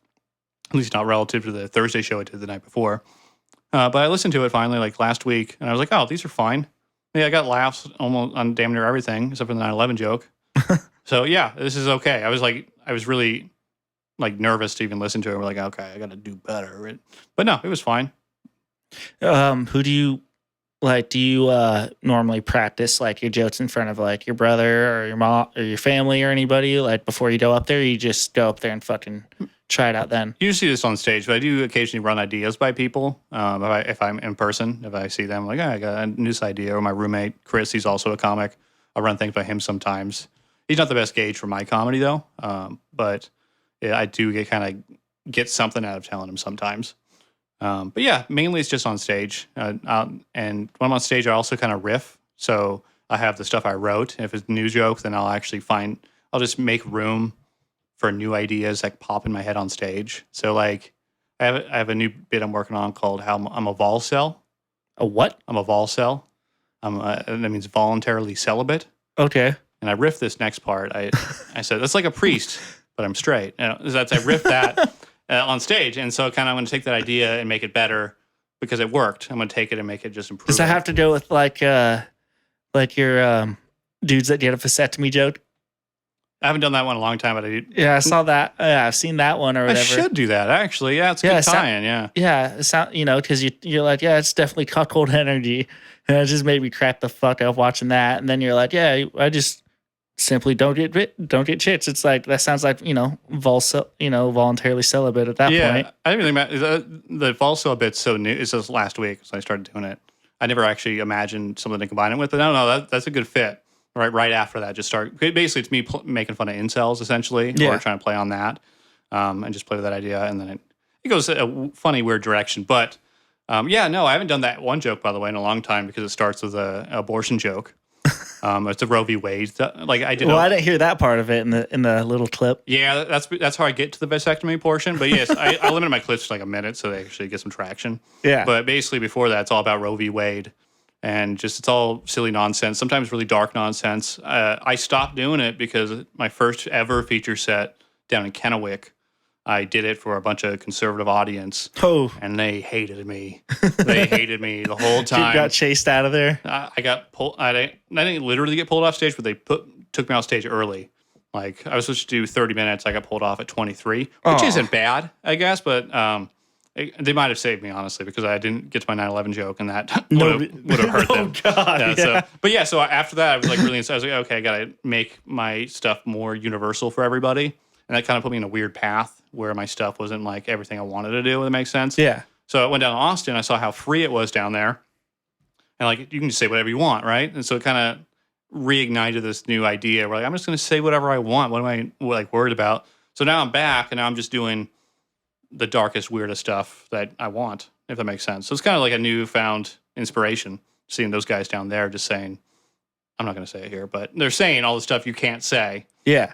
At least not relative to the Thursday show I did the night before. But I listened to it finally, like last week, and I was like, oh, these are fine. Yeah, I got laughs almost on damn near everything except for the 9/11 joke. So yeah, this is okay. I was really like nervous to even listen to it. We're like, okay, I got to do better. But no, it was fine. Who do you like? Do you normally practice like your jokes in front of like your brother or your mom or your family or anybody like before you go up there? Or you just go up there and fucking try it out then? Usually this on stage, but I do occasionally run ideas by people. If I'm in person, if I see them, like, I got a news idea. Or my roommate, Chris, he's also a comic. I'll run things by him sometimes. He's not the best gauge for my comedy, though. But yeah, I do get something out of telling him sometimes. But yeah, mainly it's just on stage. And when I'm on stage, I also kind of riff. So I have the stuff I wrote. If it's a new joke, then I'll just make room for new ideas that pop in my head on stage. So like, I have a new bit I'm working on called "How I'm a vol cell." A what? I'm a vol cell. That means voluntarily celibate. Okay. And I riffed this next part. I said that's like a priest, but I'm straight. I riffed that on stage, and so kind of I'm going to take that idea and make it better because it worked. I'm going to take it and make it just improve. Does that have to do with like your dudes that did a vasectomy joke? I haven't done that one in a long time, but I do. Yeah, I saw that. Yeah, I've seen that one or whatever. I should do that actually. Yeah, it's a good tie-in. Yeah. Yeah, because you're like, yeah, it's definitely cuckold energy, and it just made me crack the fuck up watching that. And then you're like, yeah, I just simply don't get chits. It's like that sounds like voluntarily celibate at that point. I didn't really the vol cell bit's so new. It's just last week, so I started doing it. I never actually imagined something to combine it with, but no, that's a good fit. Right after that, just start. Basically, it's me making fun of incels, essentially, or trying to play on that, and just play with that idea, and then it goes a funny, weird direction. But I haven't done that one joke, by the way, in a long time because it starts with an abortion joke. It's a Roe v. Wade. I didn't hear that part of it in the little clip. Yeah, that's how I get to the vasectomy portion. But yes, I limit my clips to like a minute so they actually get some traction. Yeah. But basically, before that, it's all about Roe v. Wade. And just it's all silly nonsense, sometimes really dark nonsense. I stopped doing it because my first ever feature set down in Kennewick, I did it for a bunch of conservative audience. Oh. And they hated me. They hated me the whole time. You got chased out of there? I got pulled. I didn't literally get pulled off stage, but they took me off stage early. Like, I was supposed to do 30 minutes. I got pulled off at 23, which isn't bad, I guess. But they might have saved me, honestly, because I didn't get to my 9/11 joke, and that would have hurt them. Oh, God. Yeah. So after that, I was like really, I was like, okay, I got to make my stuff more universal for everybody. And that kind of put me in a weird path where my stuff wasn't like everything I wanted to do, if that makes sense. Yeah. So I went down to Austin. I saw how free it was down there. And like, you can just say whatever you want, right? And so it kind of reignited this new idea where like, I'm just going to say whatever I want. What am I like worried about? So now I'm back and now I'm just doing the darkest, weirdest stuff that I want, if that makes sense. So it's kind of like a newfound inspiration, seeing those guys down there just saying, I'm not going to say it here, but they're saying all the stuff you can't say. Yeah.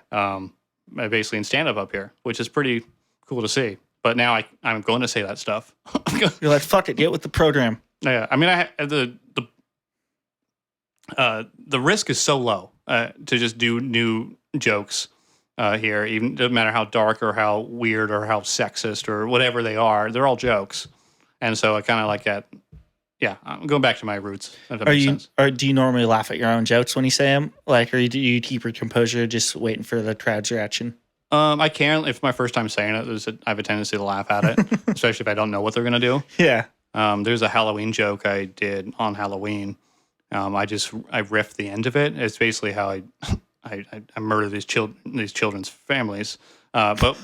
Basically in stand-up up here, which is pretty cool to see. But now I'm going to say that stuff. You're like, fuck it, get with the program. Yeah, I mean, the risk is so low to just do new jokes here. Even doesn't matter how dark or how weird or how sexist or whatever they are. They're all jokes, and so I kind of like that. Yeah, I'm going back to my roots. If that makes sense. Or do you normally laugh at your own jokes when you say them? Like, or do you keep your composure, just waiting for the crowd's reaction? I can. If it's my first time saying it, I have a tendency to laugh at it, especially if I don't know what they're going to do. Yeah. There's a Halloween joke I did on Halloween. I riffed the end of it. It's basically how I murder these children's families. But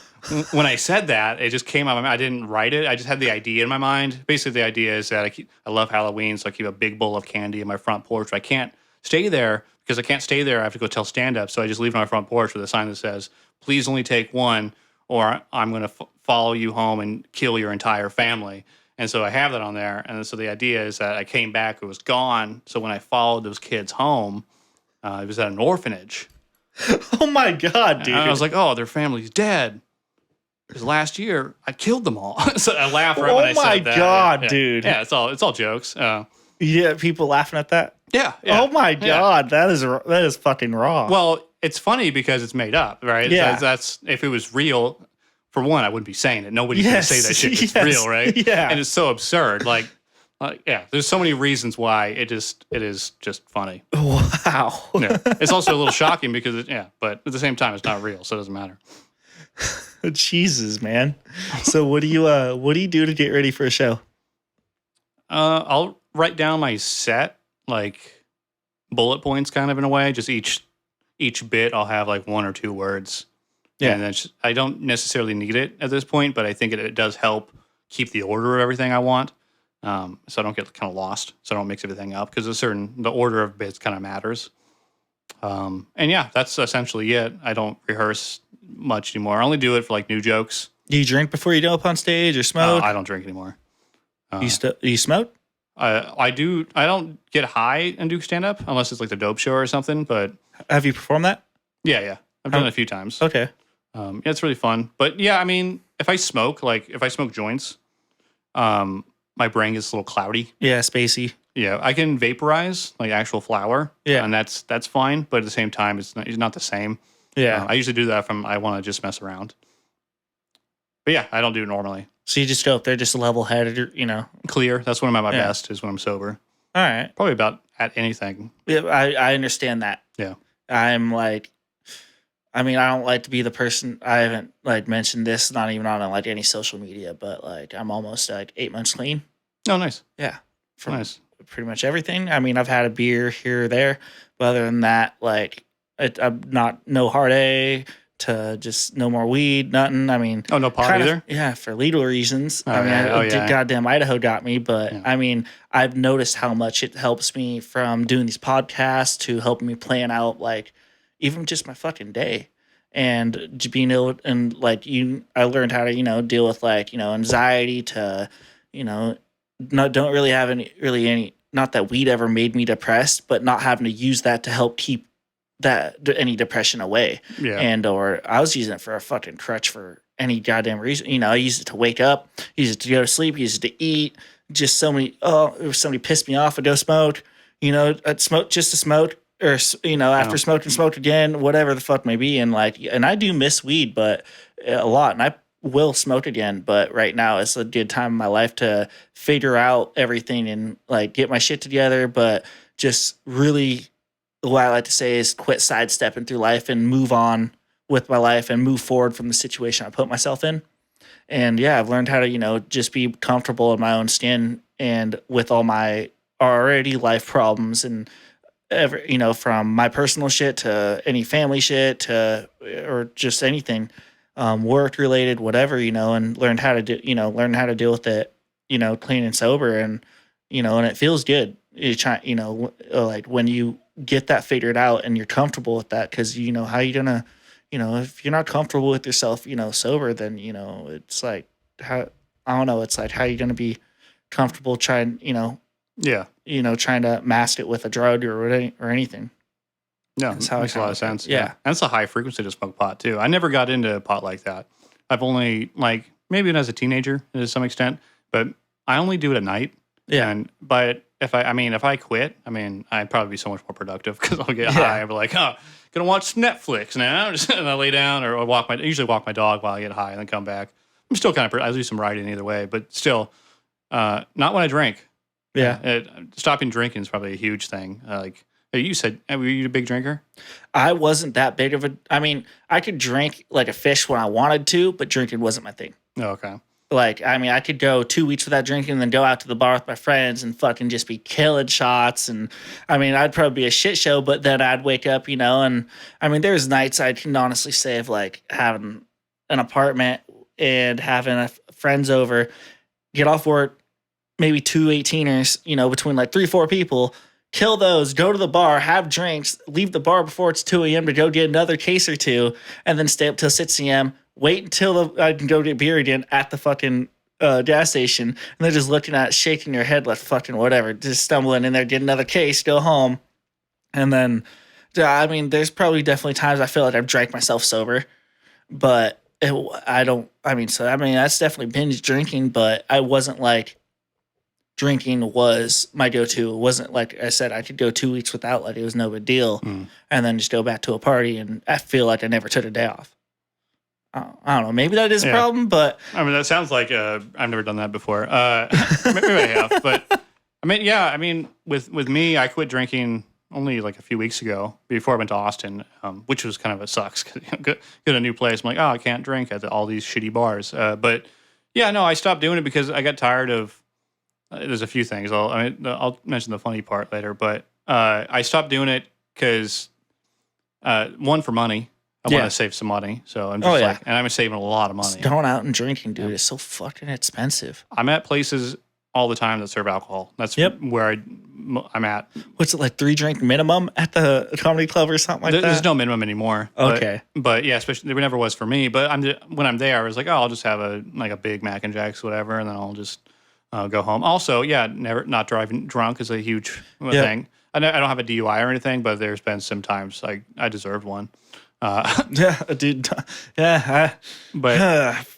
when I said that, it just came out of my mind. I didn't write it. I just had the idea in my mind. Basically, the idea is that I love Halloween, so I keep a big bowl of candy in my front porch. I can't stay there because I can't stay there. I have to go tell stand-up. So I just leave it on my front porch with a sign that says, "Please only take one, or I'm going to follow you home and kill your entire family." And so I have that on there. And so the idea is that I came back, it was gone. So when I followed those kids home, it was at an orphanage. Oh my God, dude. And I was like, oh, their family's dead. Because last year I killed them all. So I laughed right when I said that. Oh my God, yeah. dude. Yeah, it's all jokes. Yeah, people laughing at that? Yeah. Oh my God, that is fucking raw. Well, it's funny because it's made up, right? Yeah. That's if it was real. For one, I wouldn't be saying it. Nobody's going to say that shit is real, right? Yeah. And it's so absurd. Like, yeah, there's so many reasons why it is just funny. Wow. Yeah. It's also a little shocking because, but at the same time, it's not real, so it doesn't matter. Jesus, man. So what do you do to get ready for a show? I'll write down my set, like bullet points kind of in a way. Just each bit, I'll have like one or two words. Yeah, and then I don't necessarily need it at this point, but I think it does help keep the order of everything I want, so I don't get kind of lost, so I don't mix everything up because the order of bits kind of matters. And yeah, that's essentially it. I don't rehearse much anymore. I only do it for like new jokes. Do you drink before you go up on stage or smoke? I don't drink anymore. You smoke? I do. I don't get high and do stand up unless it's like the Dope Show or something. But have you performed that? Yeah, I've done it a few times. Okay. Yeah, it's really fun. But yeah, I mean, if I smoke joints, my brain gets a little cloudy. Yeah, spacey. Yeah, I can vaporize like actual flour. Yeah, and that's fine. But at the same time, it's not the same. Yeah, I usually do that if I want to just mess around. But yeah, I don't do it normally. So you just go up there, just level-headed, clear. That's when I'm at my best, is when I'm sober. All right, probably about at anything. Yeah, I understand that. Yeah, I'm like. I mean, I don't like to be the person. I haven't like mentioned this, not even on like any social media, but like I'm almost like 8 months clean. Oh, nice. Yeah, from nice. Pretty much everything. I mean, I've had a beer here or there, but other than that, like I'm no hard A to just no more weed, nothing. I mean, no pot either. Yeah, for legal reasons. Oh, I mean, goddamn Idaho got me, but yeah. I mean, I've noticed how much it helps me from doing these podcasts to helping me plan out like. Even just my fucking day, and being able and like I learned how to deal with like anxiety to don't really have any not that weed ever made me depressed, but not having to use that to help keep any depression away. Yeah, or I was using it for a fucking crutch for any goddamn reason. I used it to wake up, used it to go to sleep, used it to eat. Just if somebody pissed me off, I'd go smoke. I'd smoke just to smoke. Or after smoked again, whatever the fuck may be, and I do miss weed, but a lot, and I will smoke again. But right now, it's a good time in my life to figure out everything and like get my shit together. But just really, what I like to say is quit sidestepping through life and move on with my life and move forward from the situation I put myself in. And yeah, I've learned how to just be comfortable in my own skin and with all my already life problems and. From my personal shit to any family shit or just anything, work related, whatever, and learned how to deal with it, clean and sober. And, and it feels good. You try, like when you get that figured out and you're comfortable with that, cause how you gonna, if you're not comfortable with yourself, sober, then, it's like, I don't know. It's like, how you going to be comfortable trying, yeah. Trying to mask it with a drug or anything. Yeah, that makes a lot of sense. Yeah. And it's a high frequency to smoke pot, too. I never got into pot like that. I've only, maybe even as a teenager to some extent, but I only do it at night. Yeah. But if I quit, I'd probably be so much more productive because I'll get Yeah. high. I'll be like, oh, gonna watch Netflix now, and I lay down or usually walk my dog while I get high and then come back. I'm still kind of I do some writing either way, but still, not when I drink. Yeah. Stopping drinking is probably a huge thing. You said, were you a big drinker? I wasn't that big of a. I mean, I could drink like a fish when I wanted to, but drinking wasn't my thing. Oh, okay. Like, I mean, I could go 2 weeks without drinking and then go out to the bar with my friends and fucking just be killing shots. And I mean, I'd probably be a shit show, but then I'd wake up, and I mean, there's nights I can honestly say of like having an apartment and having friends over, get off work, maybe 2 18ers, between like 3-4 people, kill those, go to the bar, have drinks, leave the bar before it's 2 a.m. to go get another case or two, and then stay up till 6 a.m., wait until I can go get beer again at the fucking gas station, and they're just looking at, shaking your head like fucking whatever, just stumbling in there, get another case, go home. And then, I mean, there's probably definitely times I feel like I've drank myself sober, but that's definitely binge drinking, but I wasn't like, drinking was my go-to. It wasn't like I said, I could go 2 weeks without, like it was no big deal, and then just go back to a party, and I feel like I never took a day off. I don't know. Maybe that is a problem, but that sounds like I've never done that before. Maybe I have, but with me, I quit drinking only like a few weeks ago before I went to Austin, which was kind of a sucks. Get a new place. I'm like, oh, I can't drink at all these shitty bars. But yeah, no, I stopped doing it because I got tired of. There's a few things. I'll mention the funny part later, but I stopped doing it because one, for money. I want to save some money, so I'm just and I'm saving a lot of money. Going out and drinking, dude, is so fucking expensive. I'm at places all the time that serve alcohol. That's where I'm at. What's it, like 3 drink minimum at the comedy club or something like that? There's no minimum anymore. Okay, but yeah, especially there never was for me. But when I'm there, I was like, oh, I'll just have a Big Mac and Jacks, whatever, and then I'll just go home. Also, not driving drunk is a huge thing. I don't have a DUI or anything, but there's been some times I deserved one. Dude. Yeah,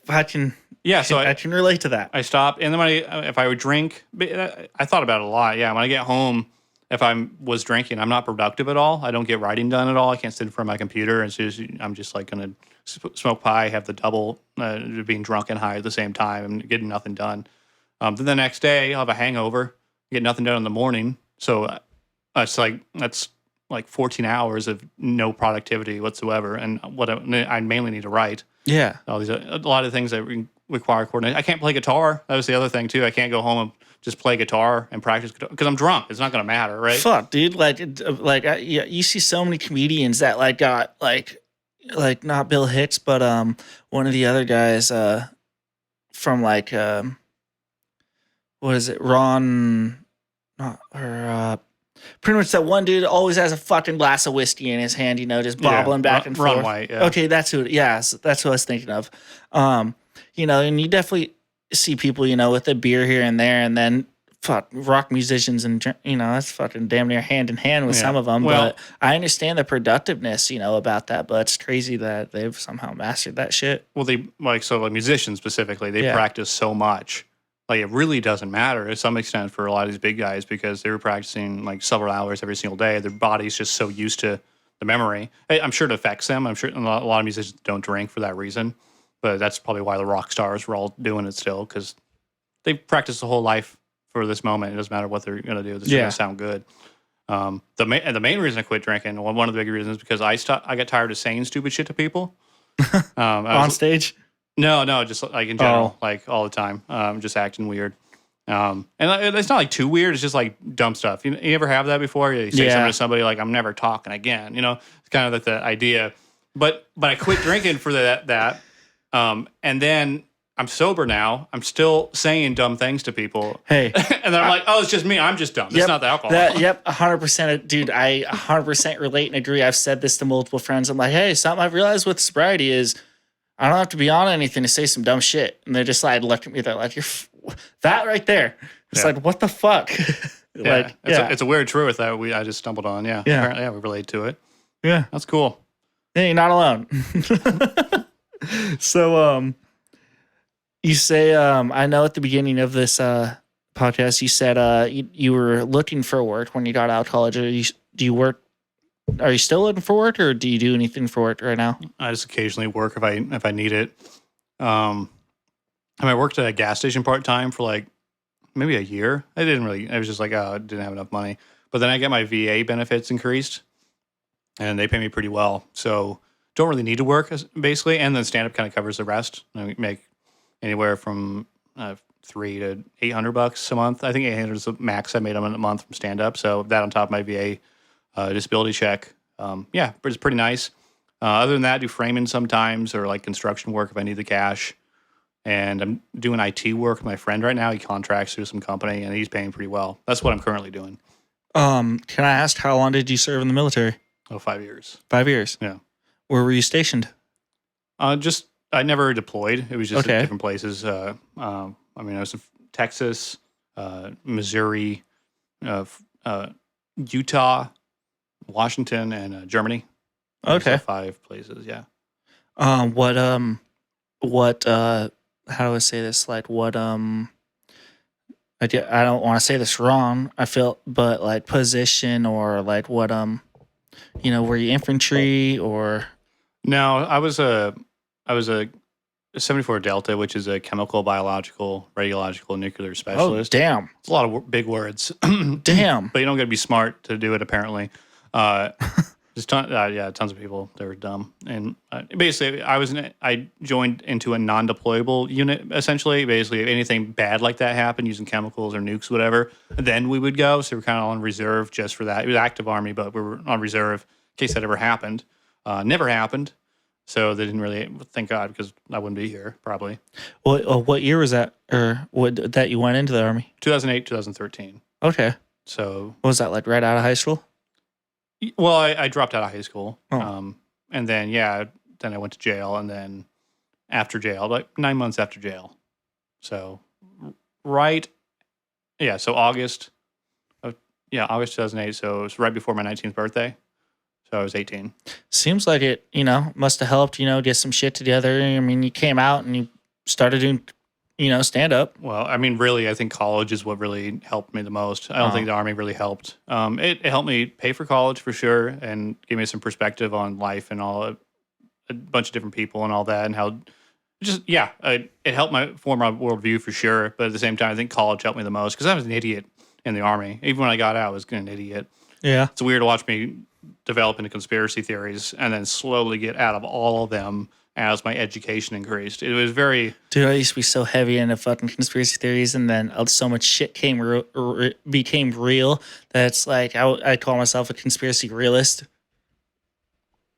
I can. Yeah, so I can relate to that. I stopped, and then if I would drink, I thought about it a lot. Yeah, when I get home, if I was drinking, I'm not productive at all. I don't get writing done at all. I can't sit in front of my computer, and I'm just like gonna smoke pie, have the double, being drunk and high at the same time, and getting nothing done. Then the next day, I'll have a hangover, get nothing done in the morning. So that's 14 hours of no productivity whatsoever, and what I mainly need to write. Yeah, a lot of things that require coordination. I can't play guitar. That was the other thing too. I can't go home and just play guitar and practice guitar because I'm drunk. It's not going to matter, right? Fuck, dude. You see so many comedians that got like not Bill Hicks, but one of the other guys from what is it, Ron, pretty much that one dude always has a fucking glass of whiskey in his hand, just bobbling back and forth. Ron White, yeah. Okay, that's who. Yeah, that's what I was thinking of. And you definitely see people, with a beer here and there, and then rock musicians, and that's fucking damn near hand in hand with some of them. But I understand the productiveness, about that. But it's crazy that they've somehow mastered that shit. Well, musicians specifically, they practice so much. It really doesn't matter to some extent for a lot of these big guys because they were practicing several hours every single day. Their body's just so used to the memory. I'm sure it affects them. I'm sure a lot of musicians don't drink for that reason, but that's probably why the rock stars were all doing it still because they practiced the whole life for this moment. It doesn't matter what they're going to do. It's going to sound good. The main reason I quit drinking, one of the big reasons, because I got tired of saying stupid shit to people. On stage? No, just in general, all the time, just acting weird. And it's not too weird. It's just dumb stuff. You ever have that before? You say something to somebody I'm never talking again. It's kind of the idea. But I quit drinking for that. And then I'm sober now. I'm still saying dumb things to people. Hey. And then I'm like, oh, it's just me. I'm just dumb. It's not the alcohol. 100%. Dude, I 100% relate and agree. I've said this to multiple friends. I'm like, hey, something I've realized with sobriety is I don't have to be on anything to say some dumb shit. And they just look at me. They're like, that right there. It's what the fuck? It's a weird truth that I just stumbled on. Yeah. Apparently, we relate to it. Yeah. That's cool. Hey, you're not alone. So, You say, I know at the beginning of this podcast, you said you were looking for work when you got out of college. Do you work? Are you still looking for work, or do you do anything for work right now? I just occasionally work if I need it. I worked at a gas station part time for like maybe a year. I didn't really. I was just like, oh, I didn't have enough money. But then I get my VA benefits increased, and they pay me pretty well. So don't really need to work basically, and then stand up kind of covers the rest. I make anywhere from $300 to $800 a month. I think 800 is the max I made a month from stand up. So that on top of my VA disability check, yeah, but it's pretty nice. Other than that, I do framing sometimes or like construction work if I need the cash. And I'm doing IT work with my friend right now. He contracts through some company, and he's paying pretty well. That's what I'm currently doing. Can I ask how long did you serve in the military? Oh, 5 years. 5 years. Yeah. Where were you stationed? Just I never deployed. It was just Okay. at different places. I was in Texas, Missouri, Utah, Washington, and Germany. Okay. So 5 places. Yeah. What how do I say this? Like what I don't want to say this wrong. I feel, but like position or like what were you infantry or No, I was a 74 Delta, which is a chemical, biological, radiological, nuclear oh specialist. damn It's a lot of big words, damn but you don't got to be smart to do it. Apparently, just tons of people that were dumb. And basically, I joined into a non-deployable unit. Essentially, basically, if anything bad like that happened, using chemicals or nukes, whatever, then we would go. So we're kind of on reserve just for that. It was active army, but we were on reserve in case that ever happened. Never happened. So they didn't really, thank God, because I wouldn't be here probably. what year was that, or what that you went into the army? 2008, 2013. Okay, So, what was that, like right out of high school? well, I dropped out of high school. Oh. And then, then I went to jail. And then after jail, like 9 months after jail. So, right. Yeah. So August 2008. So it was right before my 19th birthday. So I was 18. Seems like it, must have helped, get some shit together. I mean, you came out and you started doing, stand up. Well, I mean, really, I think college is what really helped me the most. I don't think the army really helped. It helped me pay for college for sure, and gave me some perspective on life and all a bunch of different people and all that, and how it helped form my worldview for sure. But at the same time, I think college helped me the most because I was an idiot in the army. Even when I got out, I was an idiot. Yeah. It's weird to watch me develop into conspiracy theories and then slowly get out of all of them as my education increased. It was very... Dude, I used to be so heavy into fucking conspiracy theories, and then so much shit became real that it's like I call myself a conspiracy realist.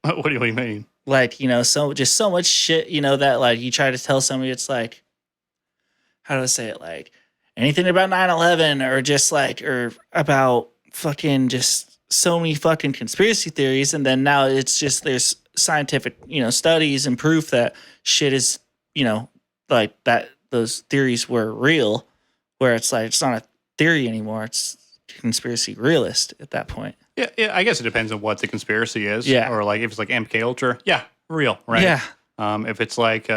What do you mean? Like, so much shit, that like you try to tell somebody, it's like, how do I say it? Like anything about 9/11 or just like, or about fucking just so many fucking conspiracy theories. And then now it's just, there's scientific, studies and proof that shit is, like that those theories were real, where it's like, it's not a theory anymore. It's conspiracy realist at that point. Yeah, I guess it depends on what the conspiracy is. Yeah. Or like if it's like MK Ultra, yeah, real, right? Yeah. If it's like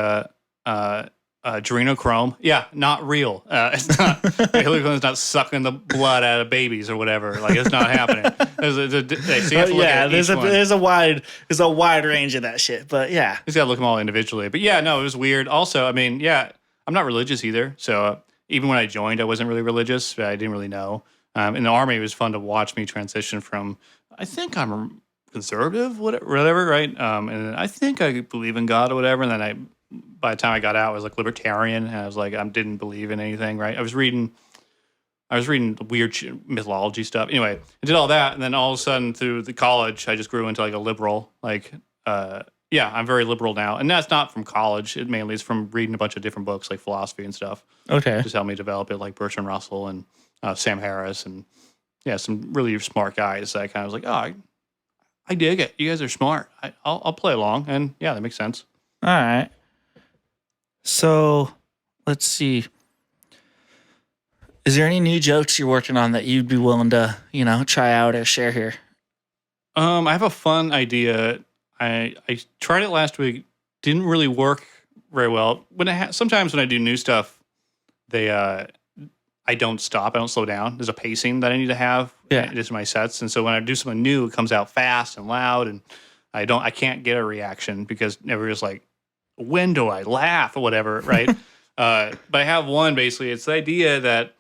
adrenochrome, yeah, not real. It's not Hillary Clinton's not sucking the blood out of babies or whatever. Like it's not happening. There's a wide range of that shit. But yeah, you just gotta look them all individually. But yeah, no, it was weird. Also, I mean, yeah, I'm not religious either. So even when I joined, I wasn't really religious. I didn't really know. In the army, it was fun to watch me transition from, I think I'm conservative, whatever, right? And I think I believe in God or whatever. And then by the time I got out, I was like libertarian, and I was like, I didn't believe in anything, right? I was reading weird mythology stuff. Anyway, I did all that, and then all of a sudden through the college, I just grew into like a liberal. Like, I'm very liberal now, and that's not from college. It mainly is from reading a bunch of different books, like philosophy and stuff. Okay, just helped me develop it, like Bertrand Russell and Sam Harris, and some really smart guys. That I kind of was like, oh, I dig it. You guys are smart. I'll play along, and yeah, that makes sense. All right. So, let's see. Is there any new jokes you're working on that you'd be willing to, try out or share here? I have a fun idea. I tried it last week. Didn't really work very well. Sometimes when I do new stuff, I don't stop. I don't slow down. There's a pacing that I need to have. Yeah. Just my sets. And so when I do something new, it comes out fast and loud, and I can't get a reaction because everybody's like, when do I laugh or whatever, right? But I have one basically. It's the idea that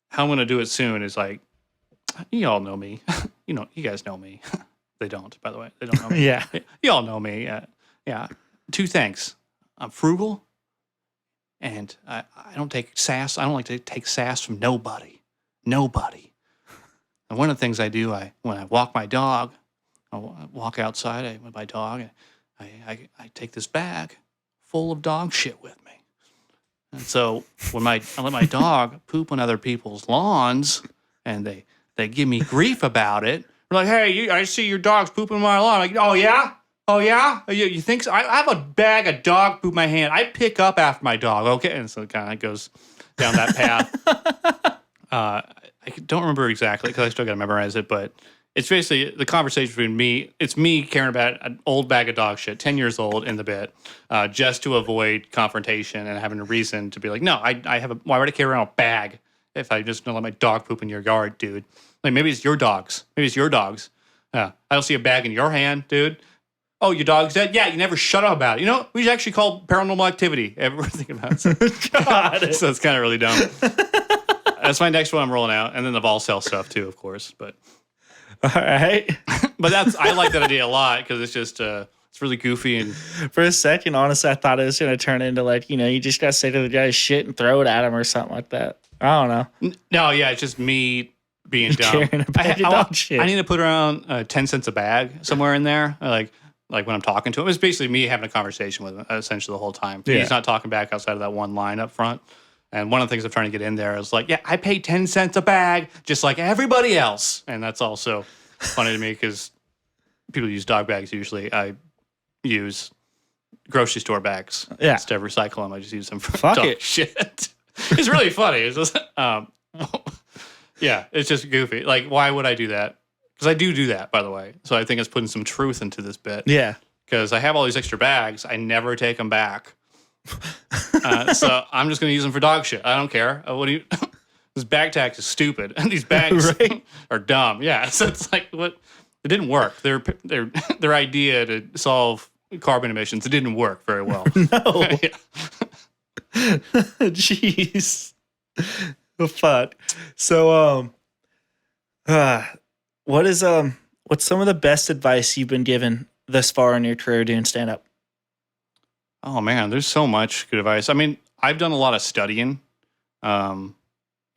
how I'm going to do it soon is like, you all know me. You guys know me. They don't, by the way. They don't know me. Yeah. You all know me. Yeah. Two things. I'm frugal, and I don't take sass. I don't like to take sass from nobody. Nobody. And one of the things I do, when I walk my dog, I walk outside with my dog, and I take this bag full of dog shit with me. And so when I let my dog poop on other people's lawns, and they give me grief about it, they're like, "Hey, I see your dog's pooping on my lawn." I'm like, "Oh yeah? Oh yeah? You think so? I have a bag of dog poop in my hand. I pick up after my dog, okay?" And so it kind of goes down that path. I don't remember exactly because I still got to memorize it, but it's basically the conversation between me. It's me caring about an old bag of dog shit, 10 years old in the bit, just to avoid confrontation and having a reason to be like, no, why would I carry around a bag if I just don't let my dog poop in your yard, dude? Like maybe it's your dogs. Maybe it's your dogs. I don't see a bag in your hand, dude. Oh, your dog's dead? Yeah, you never shut up about it. You know, we should actually call paranormal activity. Ever think about it? God. So it's kind of really dumb. That's my next one I'm rolling out. And then the Volcel stuff too, of course. But All right. but I like that idea a lot because it's just it's really goofy and For a second, honestly, I thought it was going to turn into like, you just got to say to the guy shit and throw it at him or something like that. I don't know. no, yeah, it's just me being dumb. Caring about your dog shit. I need to put around 10 cents a bag somewhere in there, like when I'm talking to him. It's basically me having a conversation with him essentially the whole time. Yeah. He's not talking back outside of that one line up front. And one of the things I'm trying to get in there is like, yeah, I pay 10 cents a bag just like everybody else. And that's also funny to me because people use dog bags usually. I use grocery store bags. Yeah. Instead of recycle them, I just use them for Fuck dog it. shit. It's really funny. It's just, yeah, it's just goofy. Like, why would I do that? Because I do that, by the way. So I think it's putting some truth into this bit. Yeah. Because I have all these extra bags. I never take them back. So I'm just going to use them for dog shit. I don't care. This bag tax is stupid. And these bags Right. are dumb. Yeah. So it's like, what? It didn't work. Their idea to solve carbon emissions, it didn't work very well. No. Yeah. Jeez. The fuck. So, what's some of the best advice you've been given thus far in your career doing stand up? Oh man, there's so much good advice. I mean, I've done a lot of studying, and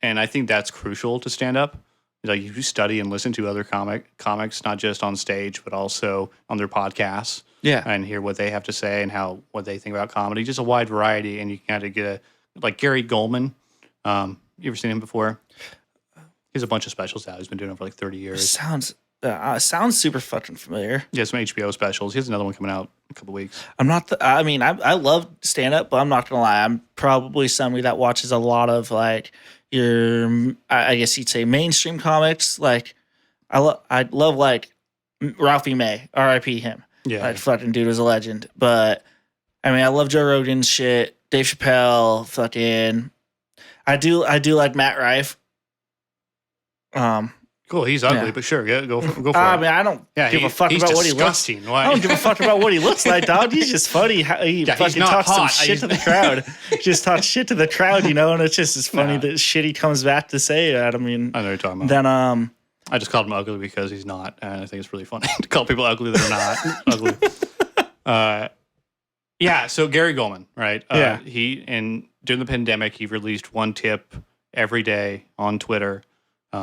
I think that's crucial to stand up. Like you study and listen to other comics, not just on stage, but also on their podcasts. Yeah. And hear what they have to say and what they think about comedy. Just a wide variety, and you kind of get like Gary Goldman. You ever seen him before? He has a bunch of specials out. He's been doing it for like 30 years. Sounds super fucking familiar. He has some HBO specials. He has another one coming out in a couple weeks. I love stand up, but I'm not gonna lie. I'm probably somebody that watches a lot of like I guess you'd say mainstream comics. Like I love like Ralphie May, R.I.P. him. Yeah. That fucking dude was a legend. But I mean, I love Joe Rogan's shit. Dave Chappelle, fucking. I do like Matt Rife. Cool. He's ugly, Yeah. but sure, yeah, go for it. I mean, I don't give a fuck he's about what he looks. disgusting. I don't give a fuck about what he looks like, dog. He's just funny. He Yeah, he's fucking not talks some hot. shit to the crowd. Just talks shit to the crowd, and it's just as funny Nah. that shit he comes back to say at him. I know what you're talking about. Then I just called him ugly because he's not, and I think it's really funny to call people ugly that are not ugly. Yeah. So Gary Goldman, right? Yeah. During the pandemic, he released one tip every day on Twitter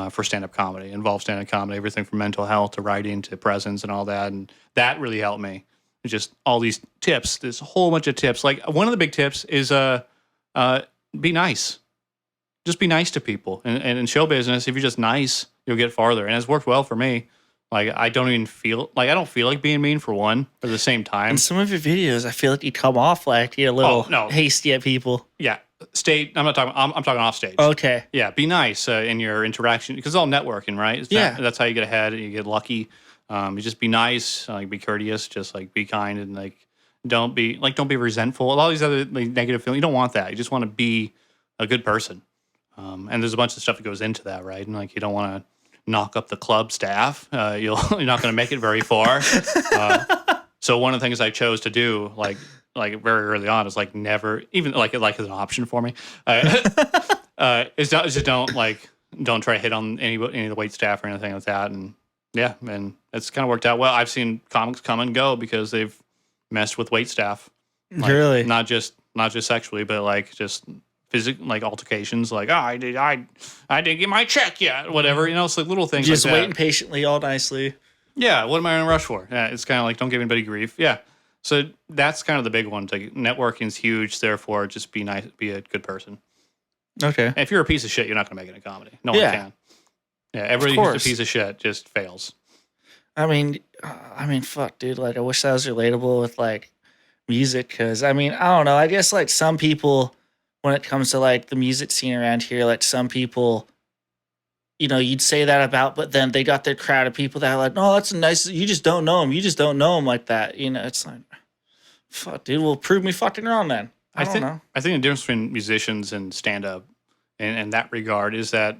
for stand-up comedy. It involves stand-up comedy, everything from mental health to writing to presence and all that, and that really helped me. It's just all these tips, this whole bunch of tips. Like one of the big tips is be nice. Just be nice to people. And in show business, if you're just nice, you'll get farther. And it's worked well for me. Like I don't feel like being mean for one, but at the same time. in some of your videos, I feel like you come off like you're a little hasty at people. Yeah. I'm talking off stage. Okay. Yeah, be nice in your interaction because it's all networking, right? That's how you get ahead and you get lucky. You just be nice, be courteous, just like be kind and like Don't be resentful. All these other like, negative feelings. You don't want that. You just want to be a good person. And there's a bunch of stuff that goes into that, right? And like you don't want to knock up the club staff. You're not going to make it very far. So one of the things I chose to do, like very early on, is like never even like as an option for me, is just don't try to hit on any of the wait staff or anything like that. And yeah, and it's kind of worked out well. I've seen comics come and go because they've messed with wait staff. Like, Really? not just sexually, but like just physical, like altercations. Like, oh, I didn't get my check yet. Whatever, it's like little things. Just like that. waiting patiently, all nicely. Yeah, what am I in a rush for? Yeah, it's kind of like don't give anybody grief. Yeah, so that's kind of the big one. Like, networking is huge. Therefore, just be nice, be a good person. Okay. And if you're a piece of shit, you're not going to make it in comedy. No one can. Yeah, everybody who's a piece of shit just fails. I mean, fuck, dude. Like, I wish that was relatable with like music, because I mean, I don't know. I guess like some people, when it comes to like the music scene around here, like some people, you'd say that about, but then they got their crowd of people that are like, no, that's a nice. You just don't know him. You just don't know him like that. It's like, fuck, dude. Well, prove me fucking wrong then. I don't know. I think the difference between musicians and stand up, in that regard, is that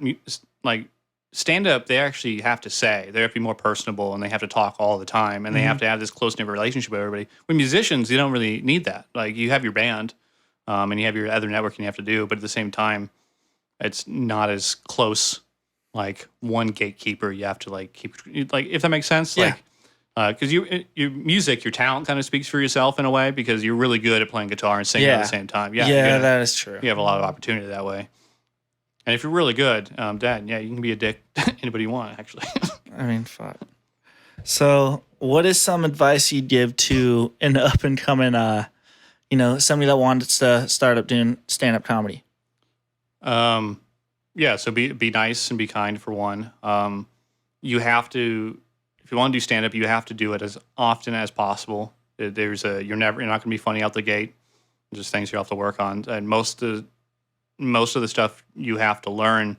like stand up, they actually have to say, they have to be more personable, and they have to talk all the time, and they have to have this close knit relationship with everybody. With musicians, you don't really need that. Like, you have your band, and you have your other networking you have to do, but at the same time, it's not as close. Like one gatekeeper, you have to like keep, like, if that makes sense. Yeah. Like, because your music, your talent kind of speaks for yourself in a way, because you're really good at playing guitar and singing at the same time. Yeah, that is true. You have a lot of opportunity that way. And if you're really good, Dad, you can be a dick to anybody you want, actually. I mean, fuck. So, what is some advice you'd give to an up and coming, somebody that wanted to start up doing stand up comedy? Yeah, so be nice and be kind for one. You have to, if you want to do stand up, you have to do it as often as possible. You're not going to be funny out the gate. There's just things you have to work on, and most of the stuff you have to learn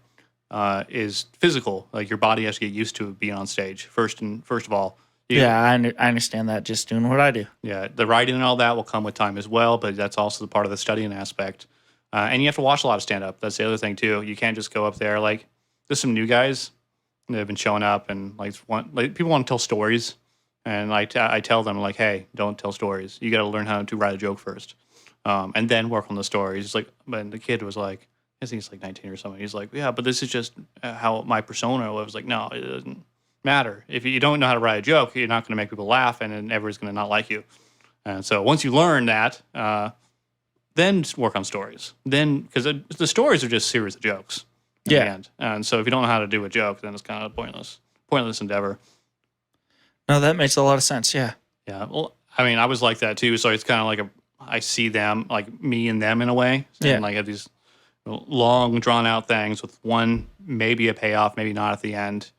is physical. Like, your body has to get used to being on stage first of all. I understand that, just doing what I do. Yeah, the writing and all that will come with time as well, but that's also the part of the studying aspect. And you have to watch a lot of stand-up. That's the other thing, too. You can't just go up there. Like, there's some new guys that have been showing up, and people want to tell stories. And I tell them, like, hey, don't tell stories. You got to learn how to write a joke first, and then work on the stories. It's like, but the kid was like, I think he's like 19 or something. He's like, yeah, but this is just how my persona was. Like, no, it doesn't matter. If you don't know how to write a joke, you're not going to make people laugh, and then everyone's going to not like you. And so once you learn that, then just work on stories. Then, because the stories are just a series of jokes. In the end. And so if you don't know how to do a joke, then it's kind of a pointless endeavor. No, that makes a lot of sense. Yeah. Yeah. Well, I mean, I was like that too. So it's kind of like I see them, like me and them in a way. And like have these long drawn out things with one, maybe a payoff, maybe not at the end.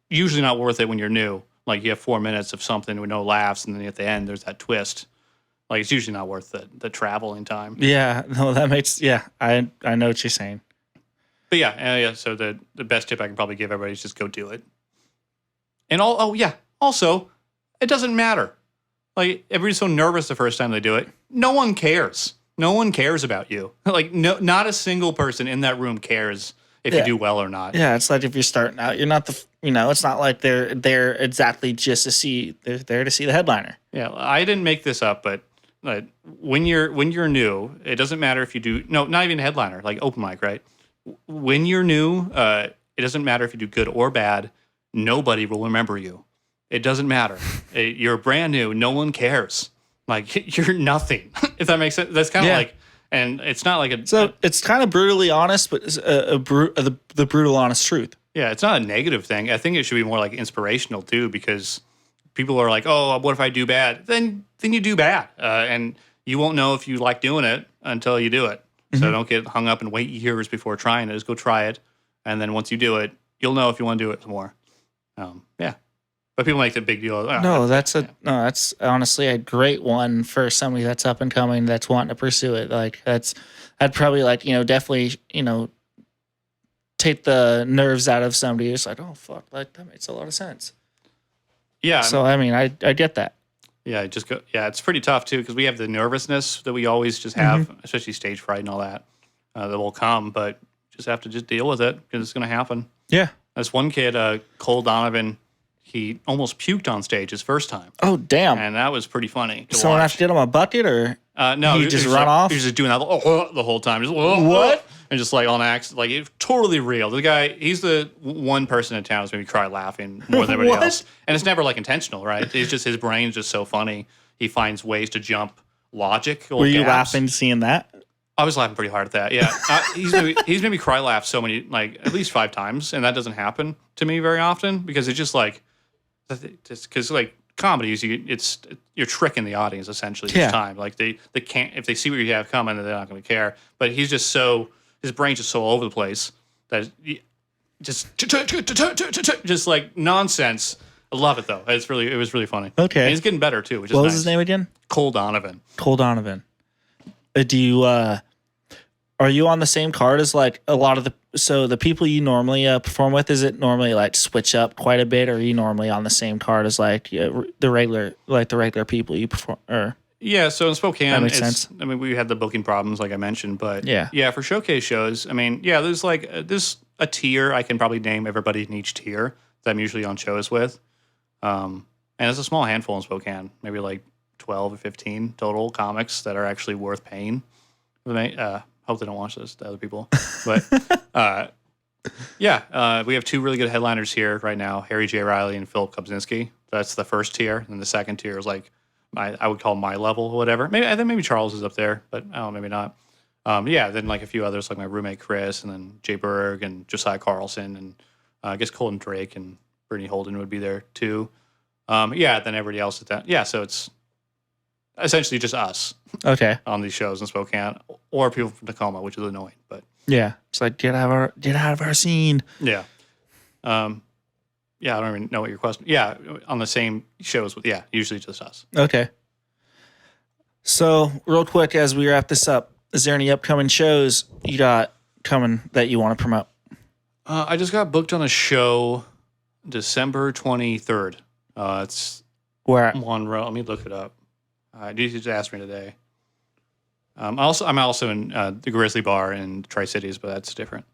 Usually not worth it when you're new. Like, you have 4 minutes of something with no laughs, and then at the end there's that twist. Like, it's usually not worth the traveling time. Yeah, no, that makes, I know what you're saying. But yeah, so the best tip I can probably give everybody is just go do it. And also, it doesn't matter. Like, everybody's so nervous the first time they do it. No one cares. No one cares about you. Like, not a single person in that room cares if you do well or not. Yeah, it's like if you're starting out, you're not it's not like they're there exactly just to see, they're there to see the headliner. Yeah, I didn't make this up, but when you're new, it doesn't matter if you do not even headliner, like open mic, right? When you're new, it doesn't matter if you do good or bad. Nobody will remember you. It doesn't matter. You're brand new. No one cares. Like, you're nothing. If that makes sense. That's kind of like, and it's not like it's kind of brutally honest, but it's the brutal honest truth. Yeah, it's not a negative thing. I think it should be more like inspirational too, because people are like, oh, what if I do bad? Then you do bad. And you won't know if you like doing it until you do it. Mm-hmm. So don't get hung up and wait years before trying it. Just go try it. And then once you do it, you'll know if you want to do it some more. But people make the big deal. That's honestly a great one for somebody that's up and coming, that's wanting to pursue it. Like, I'd probably definitely, take the nerves out of somebody. It's like, oh fuck, like that makes a lot of sense. Yeah. So I mean, I get that. Yeah, just go. Yeah, it's pretty tough too because we have the nervousness that we always just have, especially stage fright and all that that will come. But just have to just deal with it because it's going to happen. Yeah. This one kid, Cole Donovan, he almost puked on stage his first time, Oh, damn. and that was pretty funny. To Someone watch. have to get him a bucket or No, he just was run like, off? He was just doing that the whole time. Just, What? And just like on accident, like it's totally real. The guy, he's the one person in town who's made me cry laughing more than everybody What? else. And it's never like intentional, right? It's just his brain's just so funny. He finds ways to jump logic. were you laughing seeing that? I was laughing pretty hard at that. Yeah, he's made me cry laugh so many, like at least 5 times, and that doesn't happen to me very often because it's just like, because like comedies, you're tricking the audience essentially each time. Like they can't, if they see what you have coming, then they're not going to care. But he's just so, his brain's just so all over the place that just like nonsense. I love it though. It was really funny. Okay. And he's getting better too, which is What nice. was his name again? Cole Donovan. Cole Donovan. Do you are you on the same card as like a lot of the people you normally perform with? Is it normally like switch up quite a bit, or are you normally on the same card as like the regular people you perform? Or Yeah, so in Spokane, That makes sense. I mean, we had the booking problems, like I mentioned, but Yeah. for showcase shows, I mean, yeah, there's a tier. I can probably name everybody in each tier that I'm usually on shows with, and it's a small handful in Spokane, maybe like 12 or 15 total comics that are actually worth paying. Hope they don't watch this to other people, but we have 2 really good headliners here right now: Harry J. Riley and Philip Kobzinski. That's the first tier, and the second tier is like I would call my level or whatever. I think maybe Charles is up there, but I don't know, maybe not. Then like a few others like my roommate Chris, and then Jay Berg and Josiah Carlson, and I guess Colton Drake and Brittany Holden would be there too. Then everybody else at that. Yeah, so it's essentially just us okay, on these shows in Spokane, or people from Tacoma, which is annoying, but yeah, it's like get out of our scene. yeah. I don't even know what your question. Yeah, on the same shows with usually just us. Okay. So real quick, as we wrap this up, is there any upcoming shows you got coming that you want to promote? I just got booked on a show December 23rd. It's Where Monroe. Let me look it up. You just asked me today. I'm also in the Grizzly Bar in Tri-Cities, but that's different.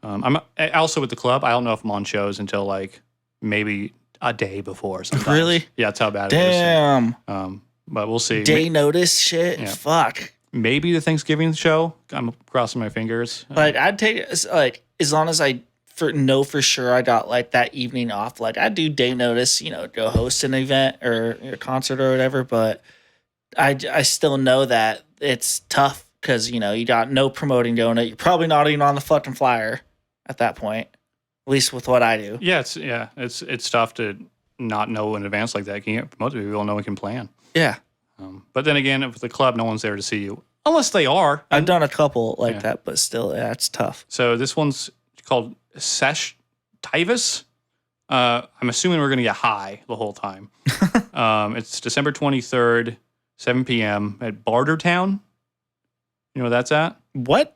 I'm also with the club. I don't know if I'm on shows until like maybe a day before. Sometimes. Really? Yeah, that's how bad Damn. it is. But we'll see. Day notice shit. Yeah. Fuck. Maybe the Thanksgiving show. I'm crossing my fingers. Like I'd take like as long as I know for sure I got like that evening off. Like I'd do day notice, go host an event or a concert or whatever. But I still know that it's tough because you got no promoting doing it. You're probably not even on the fucking flyer at that point. At least with what I do. Yeah, it's tough to not know in advance like that. You can't promote to people. No one can plan. Yeah. But then again, with the club, no one's there to see you unless they are. I've done a couple like that, but still, yeah, it's tough. So this one's called Sesh Tivus. I'm assuming we're going to get high the whole time. It's December 23rd, 7 p.m. at Bartertown. You know where that's at? What?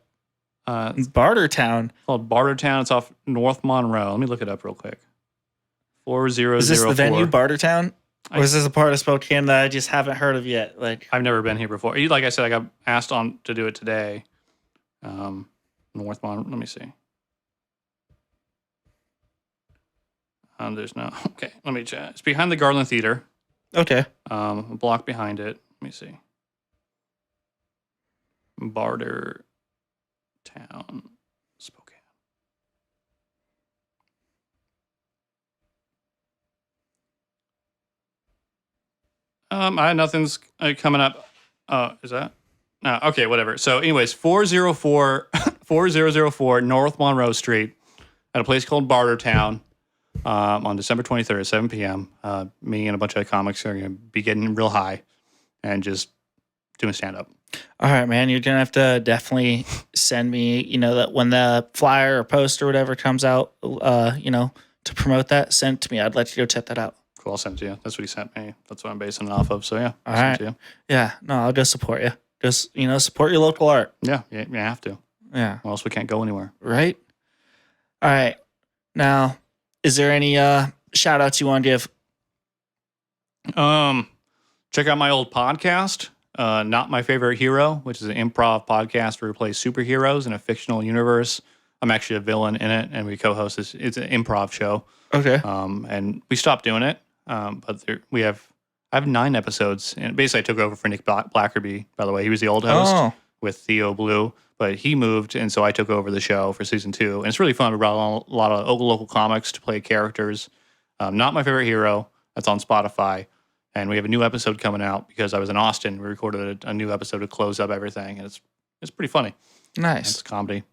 Bartertown. Called Bartertown. It's off North Monroe. Let me look it up real quick. 4004. Is this the venue, Bartertown? Or is this a part of Spokane that I just haven't heard of yet? Like I've never been here before. Like I said, I got asked on to do it today. North Monroe. Let me see. There's no. Okay, let me check. It's behind the Garland Theater. okay. A block behind it. Let me see. Bartertown, Spokane. Nothing's coming up. Is that? No, okay, whatever. So, anyways, 4004 North Monroe Street at a place called Bartertown on December 23rd at 7 p.m. Me and a bunch of comics are going to be getting real high and just doing stand-up. All right, man. You're gonna have to definitely send me, that when the flyer or post or whatever comes out, to promote that, send it to me. I'd let you go check that out. Cool, I'll send it to you. That's what he sent me. That's what I'm basing it off of. So yeah, All I'll right. send it to Yeah. No, I'll go support you. Just support your local art. you. Yeah, you have to. Yeah. Or else we can't go anywhere. Right. All right. Now, is there any shout outs you want to give? Check out my old podcast, Not My Favorite Hero, which is an improv podcast where we play superheroes in a fictional universe. I'm actually a villain in it, and we co-host this. It's an improv show. Okay. And we stopped doing it, but I have 9 episodes, and basically I took over for Nick Blackerby. By the way, he was the old host with Theo Blue, but he moved, and so I took over the show for season 2, and it's really fun. We brought on a lot of local comics to play characters. Not My Favorite Hero. That's on Spotify, and we have a new episode coming out because I was in Austin. We recorded a new episode to close up everything, and it's pretty funny. Nice. It's comedy.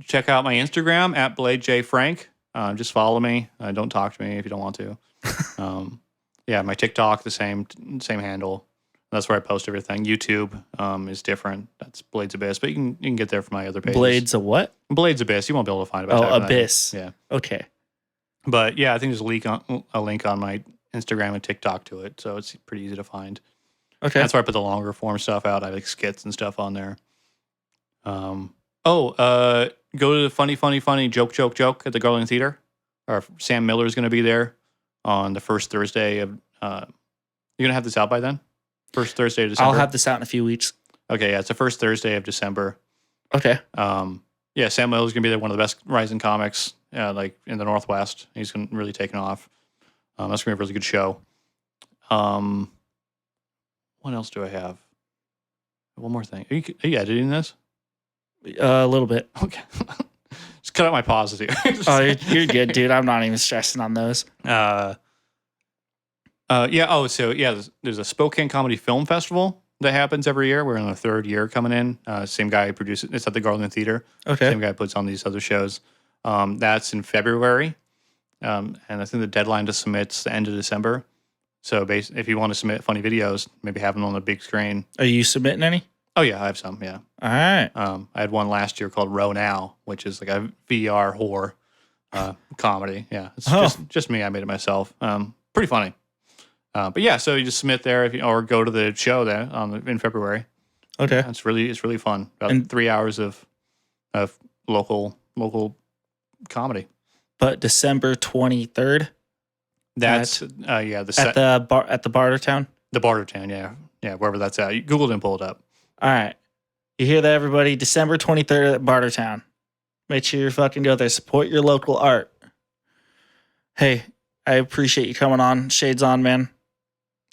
Check out my Instagram at BladeJFrank. Just follow me. Don't talk to me if you don't want to. My TikTok, the same handle. That's where I post everything. YouTube is different. That's Blades Abyss, but you can get there from my other pages. Blades of what? Blades Abyss. You won't be able to find it. Oh, Abyss. Yeah. Okay. But yeah, I think there's a link on my Instagram and TikTok to it, so it's pretty easy to find. Okay. That's where I put the longer form stuff out. I have like skits and stuff on there. Go to the funny joke at the Garland Theater. Or Sam Miller is going to be there on the first Thursday of. You're gonna have this out by then. First Thursday of December. I'll have this out in a few weeks. Okay, yeah, it's the first Thursday of December. Okay. Sam Miller is going to be there. One of the best rising comics, like in the Northwest. He's going to really taking off. That's going to be a really good show. What else do I have? One more thing. Are you editing this? A little bit. Okay. Just cut out my pauses here. Oh, you're good, dude. I'm not even stressing on those. There's a Spokane Comedy Film Festival that happens every year. We're in the 3rd year coming in. Same guy produces. It's at the Garland Theater. Okay. Same guy puts on these other shows. That's in February, and I think the deadline to submit's the end of December. So if you want to submit funny videos, maybe have them on the big screen. Are you submitting any? Oh yeah, I have some. Yeah. All right. I had one last year called Row Now, which is like a VR horror comedy. Yeah, it's just me. I made it myself. Pretty funny. But yeah, so you just submit there or go to the show there in February. Okay. It's really fun. About 3 hours of local comedy. But December 23rd. That's at the Bartertown. The Bartertown, yeah, wherever that's at. You Google it and pull it up. All right, you hear that, everybody? December 23rd at Bartertown. Make sure you fucking go there. Support your local art. Hey, I appreciate you coming on. Shades on, man.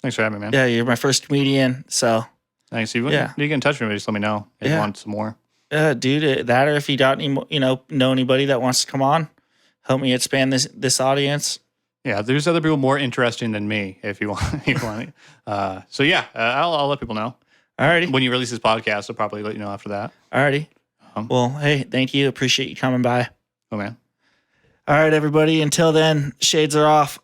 Thanks for having me, man. Yeah, you're my first comedian, so. Thanks. You get in touch with me, just let me know if you want some more. Yeah, dude, that or if you got any, know anybody that wants to come on, help me expand this audience. Yeah, there's other people more interesting than me if you want. I'll let people know. Alrighty. When you release this podcast, I'll probably let you know after that. Alrighty. Well, hey, thank you. Appreciate you coming by. Oh, man. All right, everybody. Until then, shades are off.